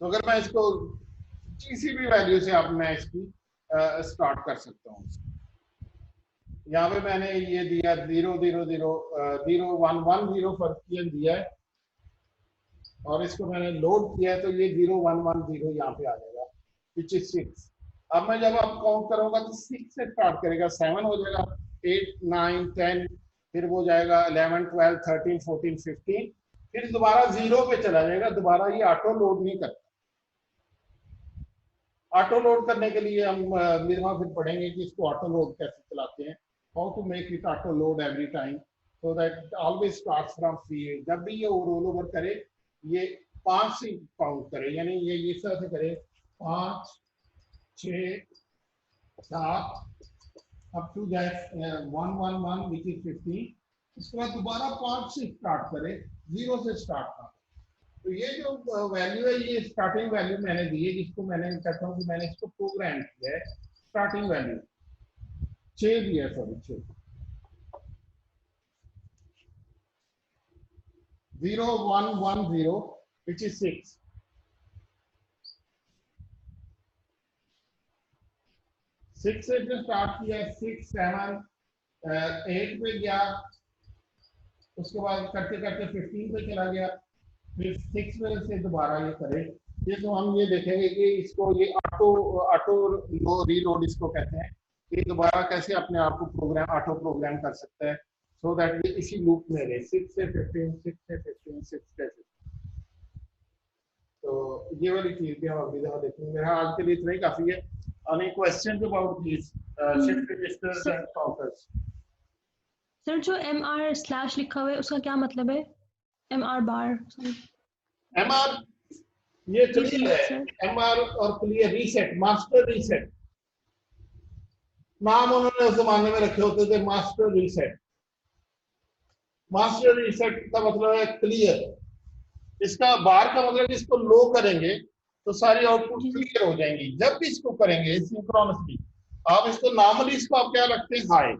तो अगर मैं इसको किसी भी वैल्यू से आप मैं इसकी स्टार्ट कर सकता हूँ। यहाँ पे मैंने ये दिया 0 0 0 0 1 1 0 फर्क दिया है और इसको मैंने लोड किया है तो ये 0 1 1 0 यहाँ पे आ जाएगा विच इज 6। अब मैं जब आप काउंट करूंगा तो 6 से स्टार्ट करेगा, 7 हो जाएगा, 8 9 10, फिर वो जाएगा 11 12 13 14 15, फिर दोबारा 0 पे चला जाएगा। दोबारा ये ऑटो लोड नहीं करता। ऑटो लोड करने के लिए हम फिर पढ़ेंगे कि इसको ऑटो लोड कैसे चलाते हैं, how to make it auto load every time so that always starts from 3। जब भी ये रोल ओवर करे ये 5 से काउंट करे, यानी ये इस तरह से करे 5 6 7 up to that 1 1 1 which is 15। उसके बाद दोबारा 5 से स्टार्ट करे, 0 से स्टार्ट करे। तो ये जो वैल्यू है ये स्टार्टिंग वैल्यू मैंने दी है, जिसको मैंने कहता हूँ कि मैंने इसको प्रोग्राम किया है। स्टार्टिंग वैल्यू 6 दिया, सॉरी 6 0 1 1 0 which is 6। 6 से जो स्टार्ट किया 6 7 8 पे गया, उसके बाद करते करते 15 पे चला गया, फिर 6 में से दोबारा ये करे। ये तो हम ये देखेंगे कि इसको ये ऑटो रीलोड इसको कहते हैं कि दोबारा कैसे अपने आप को प्रोग्राम ऑटो प्रोग्राम कर सकता है सो दैट ये इसी लूप में रहे 6 से 15 6 से 15 6 से 15। तो ये वाली चीज भी हम अगली दफा देखेंगे। मेरा आज के लिए इतना ही काफी है। Any questions about these shift registers and counters? Sir जो MR/ लिखा हुआ है उसका क्या मतलब है? MR बार MR ये क्लियर है, MR और क्लियर रीसेट, मास्टर रीसेट नाम उन्होंने उस जमाने में रखे होते थे, मास्टर रीसेट। मास्टर रीसेट का मतलब है क्लियर। इसका बार का मतलब इसको लो करेंगे तो सारी आउटपुट क्लियर हो जाएंगी। जब भी इसको करेंगे सिंक्रोनसली, आप इसको नॉर्मली इसको आप क्या रखते हैं हाई,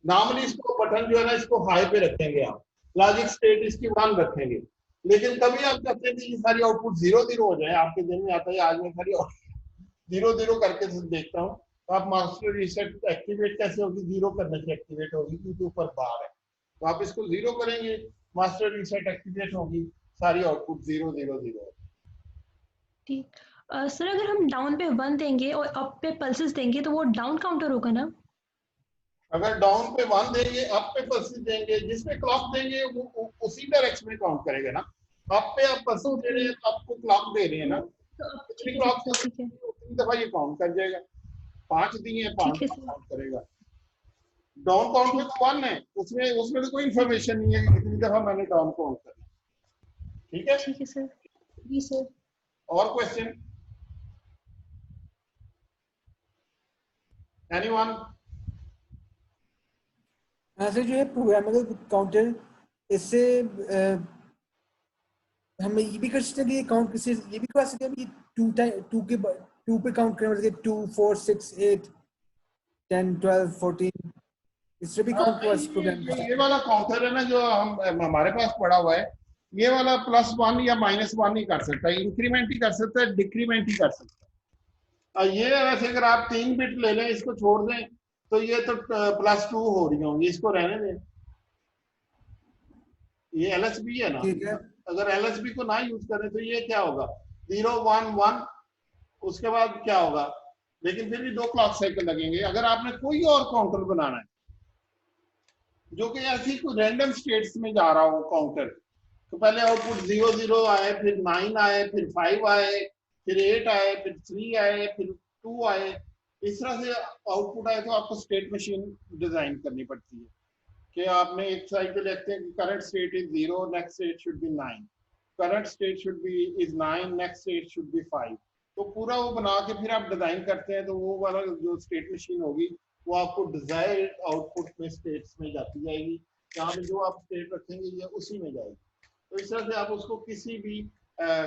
नॉर्मली इसको बटन जो है ना इसको हाई पे रखेंगे, आप लॉजिक स्टेट इसकी 1 रखेंगे। लेकिन कभी आप चाहते हैं कि सारी आउटपुट 0 0 हो जाए, आपके दिन में आता है आज मैं सारी 0 0 करके देखता हूँ, तो आप मास्टर रीसेट एक्टिवेट कैसे होगी? 0 करने से एक्टिवेट होगी क्योंकि ऊपर बार है। तो आप इसको 0 करेंगे, मास्टर रीसेट एक्टिवेट होगी, सारी आउटपुट 0 0 0। ठीक। सर अगर हम डाउन पे 1 देंगे और अप पे पल्सेस देंगे तो वो डाउन काउंटर होगा ना? अगर डाउन पे 1 देंगे, अप पे पल्सेस देंगे, जिसपे क्लॉक देंगे वो उसी डायरेक्शन में काउंट करेगा ना। अप पे आप पल्सेस दे रहे हैं तो आपको क्लॉक दे रहे हैं ना, उतनी क्लॉक उतनी दफा ये काउंट कर जाएगा। 5 दिए हैं 5 काउंट करेगा। डाउन काउंट में तो 1 है, उसमें तो कोई इंफॉर्मेशन नहीं है कि कितनी दफा मैंने डाउन काउंट करना। ठीक है सर। जी सर। और क्वेश्चन एनीवन? यहाँ से जो है प्रोग्रामेबल काउंटर, इससे हम ये भी कर सकते हैं कि काउंट किसी ये भी कर सकते हैं कि 2 पे काउंट करें, मतलब 2 4 6 8 10 12 14, इससे भी काउंट कर प्रोग्राम कर सकते ये वाला काउंटर है ना जो हम हमारे पास पड़ा हुआ है, ये वाला +1 या -1 नहीं कर सकता, इंक्रीमेंट ही कर सकता है, डिक्रीमेंट ही कर सकता है। और ये वैसे अगर आप 3 बिट ले लें, इसको छोड़ दें तो ये तो +2 हो रही होंगी, इसको रहने दें। ये LSB है ना, ठीक है। अगर LSB को ना यूज करें तो ये क्या होगा 0 1 1, उसके बाद क्या होगा, लेकिन फिर भी 2 क्लॉक साइकिल लगेंगे। अगर आपने कोई और काउंटर बनाना है जो कि ऐसी कोई रैंडम स्टेट्स में जा रहा हो काउंटर, तो पहले आउटपुट 0 0 आए, फिर 9 आए, फिर 5 आए, फिर 8 आए, फिर 3 आए, फिर 2 आए, इस तरह से आउटपुट आए, तो आपको स्टेट मशीन डिजाइन करनी पड़ती है कि आपने एक साइकिल लिखते हैं कि current state is 0, next state should be 9, current state should be is 9, next state should be 5। तो पूरा वो बना के फिर आप डिजाइन करते हैं, तो वो वाला जो स्टेट मशीन होगी वो आपको डिजायर्ड आउटपुट में स्टेट्स में जाती जाएगी, जहाँ पे जो आप स्टेट रखेंगे ये उसी में जाएगी। तो इस तरह से आप उसको किसी भी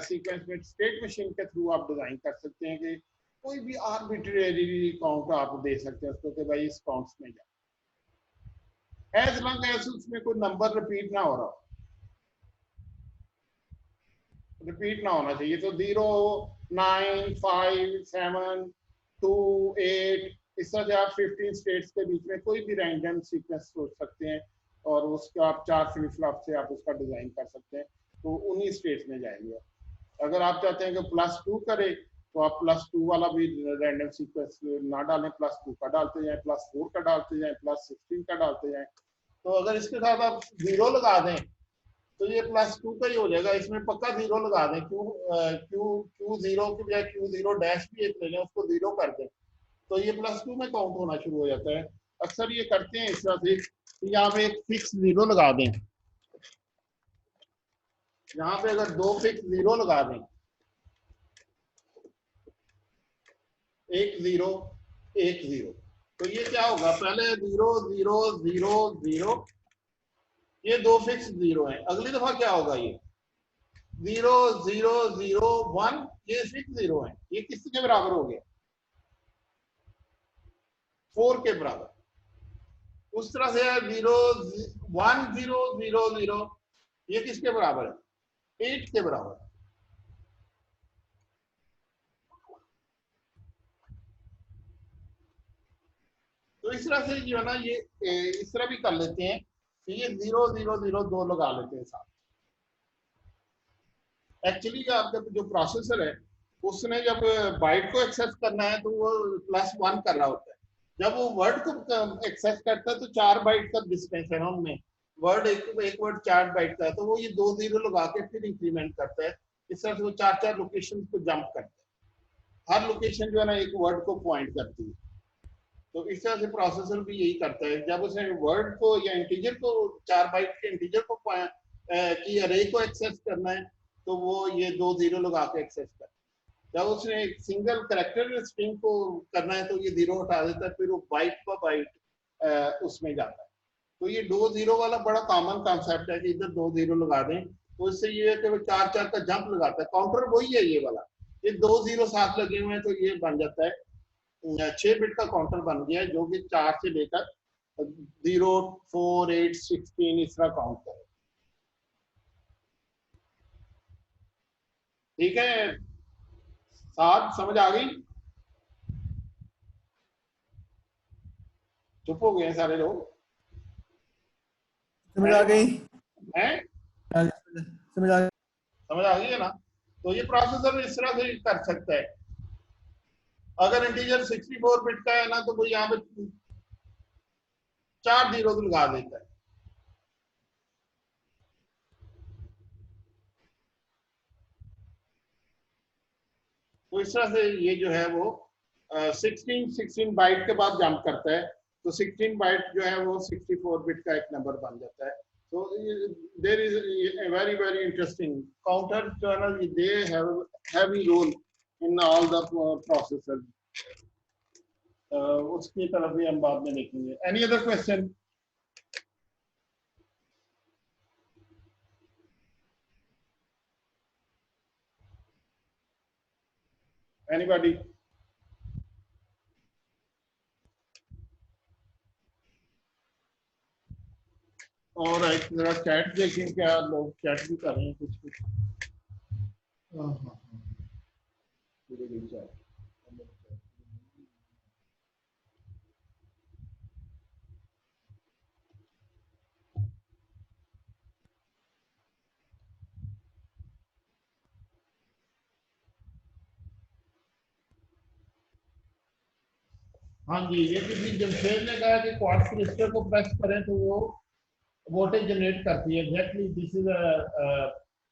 सीक्वेंस में स्टेट मशीन के थ्रू आप डिजाइन कर सकते हैं कि कोई भी आर्बिट्रेरी काउंट आप दे सकते हैं उसको कि भाई इस काउंट्स में जाए, एज लॉन्ग एज उसमें कोई नंबर रिपीट ना हो रहा, रिपीट ना होना चाहिए। तो 0 9 5 7 2 8, इस तरह से आप 15 स्टेट्स के बीच में कोई भी रैंडम सीक्वेंस सोच सकते हैं और उसका आप 4 फ्लिप फ्लॉप से आप उसका डिजाइन कर सकते हैं, तो उन्हीं स्टेट्स में जाएंगे। अगर आप चाहते हैं कि +2 करे तो आप +2 वाला भी रैंडम सीक्वेंस ना डालें, +2 का डालते जाएं, +4 का डालते जाएं, +16 का डालते जाएं। तो अगर इसके साथ आप 0 लगा दें तो ये +2 का ही हो जाएगा, इसमें पक्का 0 लगा दें। Q0 की बजाय Q0 डैश भी एक ले लें, उसको 0 कर दें, तो ये +2 में काउंट होना शुरू हो जाता है। अक्सर ये करते हैं इस तरह से, यहाँ पे एक फिक्स 0 लगा दें, यहाँ पे अगर 2 फिक्स 0 लगा दें, 1 0 1 0, तो ये क्या होगा, पहले 0 0 0 0, ये 2 फिक्स 0 है। अगली दफा क्या होगा, ये 0 0 0 1, ये फिक्स 0 है, ये किसके बराबर हो गया, 4 के बराबर। उस तरह से 0 1 0 0 0, ये किसके बराबर है, 8 के बराबर। तो इस तरह से जो है ना, ये इस तरह भी कर लेते हैं कि ये 0 0 0 2 लगा लेते हैं साथ। एक्चुअली आपका जो प्रोसेसर है उसने जब बाइट को एक्सेस करना है तो वो +1 कर रहा होता है, जब वो वर्ड को एक्सेस करता है तो 4 बाइट का डिस्टेंस है ना उनमें, वर्ड एक वर्ड 4 बाइट का है, तो वो ये 2 0 लगा के फिर इंक्रीमेंट करता है। इस तरह से वो 4 लोकेशन को जंप करता है, हर लोकेशन जो है ना एक वर्ड को पॉइंट करती है। तो इस तरह से प्रोसेसर भी यही करता है, जब उसने वर्ड को या इंटीजर को 4 बाइट के इंटीजर को की अरे को एक्सेस करना है तो वो ये 2 0 लगा के एक्सेस करता है। जब उसने एक सिंगल कैरेक्टर स्ट्रिंग को करना है तो ये 0 हटा देता है, फिर वो बाइट पर बाइट उसमें जाता है। तो ये 2 0 वाला बड़ा कॉमन कॉन्सेप्ट है कि इधर 2 0 लगा दें, तो इससे ये है कि वो 4 का जंप लगाता है। काउंटर वही है ये वाला, ये 2 0 साथ लगे हुए हैं तो ये बन जाता है 6 बिट का काउंटर बन गया है, जो कि 4 से लेकर 0 4 8 16 इस तरह काउंट करे। ठीक है, साथ समझ आ गई? चुप हो गए सारे लोग? समझ आ गई? हैं? समझ आ गई है ना? तो ये प्रोसेसर इस तरह से कर सकता है। अगर इंटीजर 64 बिट का है ना तो वो यहाँ पे 4 0 लगा देता है। तो इस तरह से ये जो है वो 16 बाइट के बाद जंप करता है, तो 16 बाइट जो है वो 64 बिट का एक नंबर बन जाता है। So there is a very, very interesting counter channel. They have heavy role in all the processors. उसकी तरफ भी हम बाद में देखेंगे. Any other question? Anybody? और जरा चैट देखें क्या लोग चैट भी कर रहे हैं कुछ कुछ. हाँ जी, ये किसी जमशेद ने कहा कि क्वार्ट्ज क्रिस्टल को प्रेस करें तो वो वोल्टेज जनरेट करती है. Exactly this is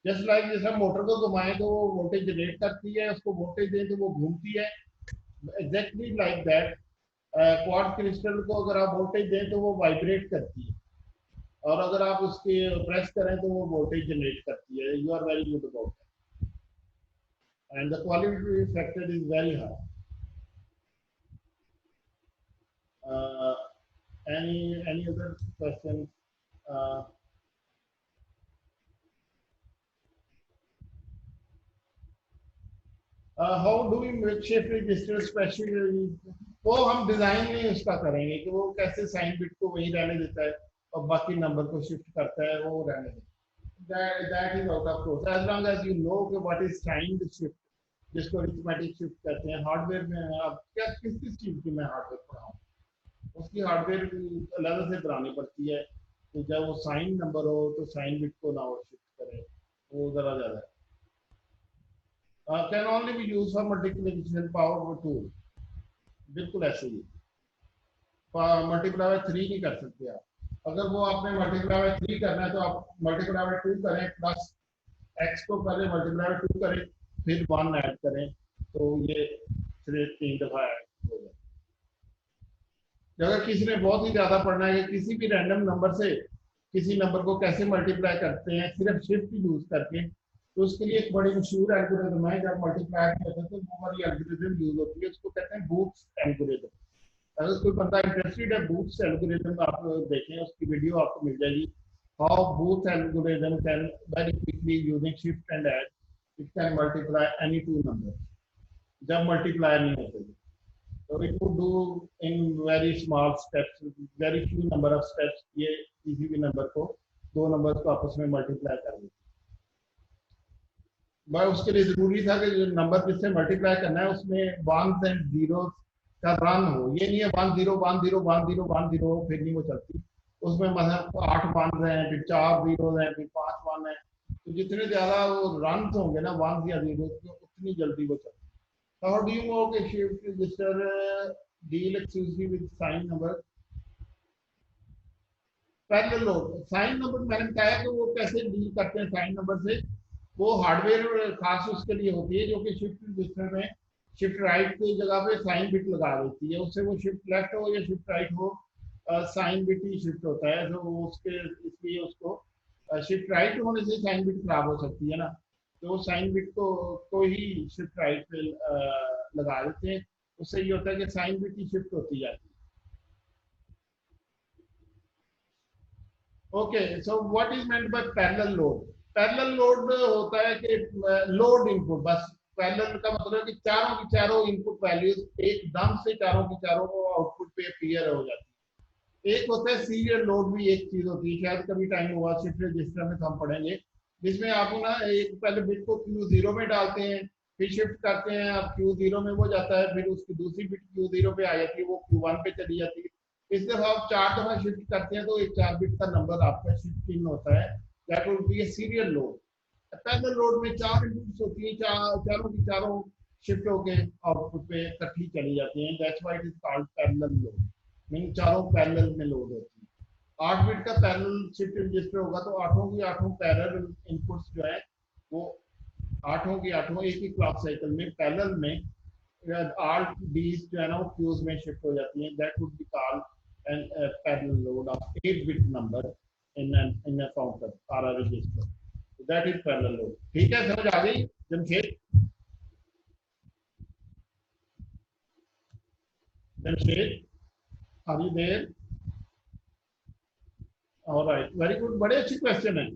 just like जैसे मोटर को घुमाएं तो वो वोल्टेज जनरेट करती है, उसको वोल्टेज दें तो वो घूमती है. Exactly like that quartz crystal को अगर आप वोल्टेज दें तो वो वाइब्रेट करती है, और अगर आप उसके प्रेस करें तो वो वोल्टेज जनरेट करती है. You are very good about that and the quality factor is very high. Any other questions? How do we make shift register specially? वो हम डिजाइन में उसका करेंगे कि वो कैसे साइन बिट को वही रहने देता है और बाकी नंबर को शिफ्ट करता है, वो रहने देता है. That is out of course. As long as you know कि what is signed shift, जिसको अरिथमेटिक शिफ्ट कहते हैं. हार्डवेयर में आप क्या किस चीज की मैं हार्डवेयर पढ़ाऊँ, उसकी हार्डवेयर अलग से बनानी पड़ती है. तो जब वो साइन नंबर हो तो साइन बिट को ना वो शिफ्ट करे, वो जरा ज्यादा है. Can only B use for multiplication power tool. बिल्कुल ऐसे ही मल्टीप्लाई बाय 3 नहीं कर सकते आप. अगर वो आपने मल्टीप्लाई बाय 3 करना है तो आप मल्टीप्लाई बाय 2 करें, प्लस एक्स को पहले मल्टीप्लाई बाय 2 करें, फिर 1 ऐड करें, तो ये फिर 3 दफा ऐड हो जाए. अगर किसी ने बहुत ही ज्यादा पढ़ना है कि किसी भी रैंडम नंबर से किसी नंबर को कैसे मल्टीप्लाई करते हैं सिर्फ शिफ्ट यूज करके, तो उसके लिए एक बड़ी मशहूर एल्गोरिथम है. जब मल्टीप्लाई करते हैं तो वो वाली एल्गोरिथम यूज होती है, उसको कहते हैं बूट्स एल्गोरिथम. अगर कोई बंदा इंटरेस्टेड है बूट्स एल्गोरिथम, आप देखें, उसकी वीडियो आपको मिल जाएगी. How boots algorithm can very quickly using shift and add it can multiply any two number जब मल्टीप्लाई नहीं होते. So it would do in very small steps, very few number of steps. ये किसी भी number को, दो number को आपस में मल्टीप्लाई कर देते. भाई उसके लिए जरूरी था कि जो नंबर जिससे मल्टीप्लाई करना है उसमें वंस एंड जीरोस का रन हो. ये नहीं है 1 0 1 0 1 0 1 0 फिर नहीं वो चलती. उसमें मतलब 8 1 हैं, फिर 4 0 हैं, फिर 5 1 हैं. तो जितने ज्यादा वो रन होंगे ना 1 या 0, उतनी जल्दी वो चलती. So how do you know कि shift register deal exclusively with sign number? Parallel load. Sign number मैंने बताया कि वो कैसे डील करते हैं साइन नंबर से. वो हार्डवेयर खास उसके लिए होती है जो कि शिफ्ट रजिस्टर में शिफ्ट राइट की जगह पे साइन बिट लगा देती है. उससे वो शिफ्ट लेफ्ट हो या शिफ्ट राइट हो, साइन बिट ही शिफ्ट होता है. तो उसके इसलिए उसको शिफ्ट राइट होने से साइन बिट खराब हो सकती है ना, तो साइन बिट को ही शिफ्ट राइट पे लगा देते हैं. उससे ये होता है कि साइन बिट ही शिफ्ट होती जाती है. Okay, so what is meant by parallel load? Parallel load होता है कि लोड इनपुट, बस पैरेलल का मतलब है कि चारों की चारों इनपुट वैल्यूज एकदम से चारों की चारों को आउटपुट पे अपीयर हो जाती है. एक होता है सीरियल लोड, भी एक चीज होती है, शायद कभी टाइम हुआ शिफ्ट रजिस्टर में तो हम पढ़ेंगे, जिसमें आप ना एक पहले बिट को Q0 में डालते हैं, फिर शिफ्ट करते हैं, अब Q0 में वो जाता है, फिर उसकी दूसरी बिट Q0 पे आ जाती है, वो Q1 पे चली जाती है. इस दफा आप 4 दफा शिफ्ट करते हैं तो एक 4 बिट का नंबर आपका शिफ्ट इन होता है. That will be a serial load. Parallel load में 4 इनपुट्स होती हैं, चारों की चारों शिफ्ट होके आउटपुट पे इकट्ठी चली जाती हैं. That's why it is called parallel load, mean चारों पैरेलल में लोड होती है. 8 बिट का पैरेलल शिफ्ट रजिस्टर होगा तो 8 की 8 पैरेलल इनपुट्स जो है वो 8 की 8 एक ही क्लॉक साइकिल में पैरेलल में ऑल डीज जो है ना वो क्यूज में शिफ्ट हो जाती हैं. That would be called an parallel load of 8 bit number in a counter or a register. So that is parallel load. ठीक है, समझ आ गई Jamshed? Jamshed, are you there? All right, very good. बड़े अच्छी क्वेश्चन है.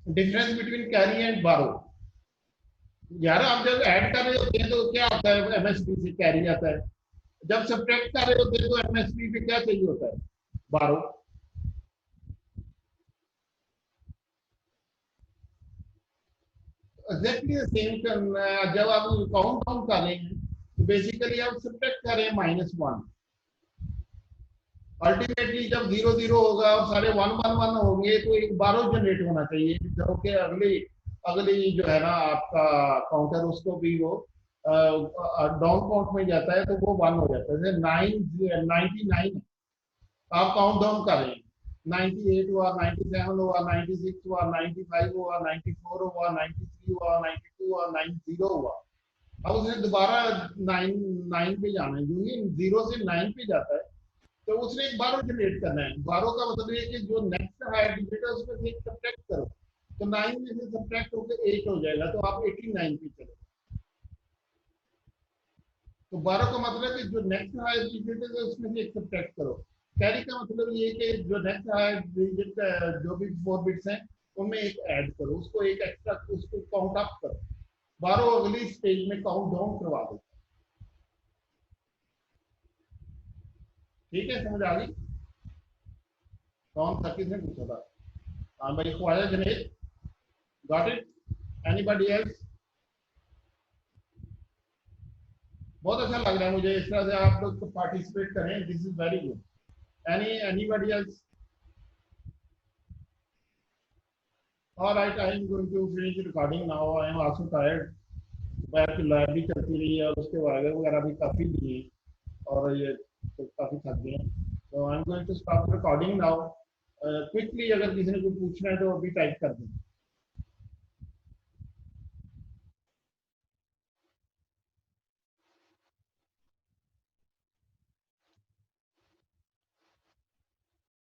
डिफरेंस बिटवीन कैरी एंड बारो. यार आप जब ऐड कर रहे होते हैं तो क्या होता है, एमएसपी से कैरी आता है. जब सब्ट्रैक्ट कर रहे होते हैं तो एमएसपी पे क्या चाहिए होता है, बारो. Exactly the same. जब आप काउंट डाउन कर रहे हैं तो बेसिकली आप सब्ट्रैक्ट कर रहे हैं -1. अल्टीमेटली जब 0 0 होगा और सारे 1 1 1 होंगे तो एक बारो जनरेट होना चाहिए जो कि अगली जो है ना आपका काउंटर उसको भी वो डाउन काउंट में जाता है तो वो 1 हो जाता है. 99 आप काउंट डाउन कर रहे हैं, 98 हुआ, 97 हुआ, 96 हुआ, 95 हुआ, 94 हुआ, 93 हुआ, 92 हुआ, 90 हुआ. अब उसने दोबारा 9 पे जाना है. जो ही 0 से 9 पे जाता है तो उसने एक बारो जनरेट करना है. बारो का मतलब है कि जो नेक्स्ट हायर डिजिट है उसमें से एक सब्ट्रैक्ट करो तो 9 में से सब्ट्रैक्ट होकर 8 हो जाएगा तो आप 89 पे चले. तो बारो का मतलब है कि जो नेक्स्ट हायर डिजिट है उसमें से एक सब्ट्रैक्ट करो. कैरी का मतलब ये कि जो नेक्स्ट हायर डिजिट जो भी 4 बिट्स हैं उनमें एक ऐड करो, उसको एक एक्स्ट्रा उसको काउंट अप करो. बारो अगली स्टेज में काउंट डाउन करवा दो. ठीक है, समझ आ गई? कौन था, किसने पूछा था? हाँ भाई, Khwaja Junaid. Got it? Anybody else? बहुत अच्छा लग रहा है मुझे इस तरह से आप लोग पार्टिसिपेट करें. This is very good. Anybody else? All right, I am going to finish recording now. I am also tired. बैठ के लाइव भी चलती रही है और उसके वगैरह भी काफी दिए और ये तो काफी थक गए हैं. So I am going to stop recording now. Quickly अगर किसी ने कुछ पूछना है तो अभी टाइप कर दें.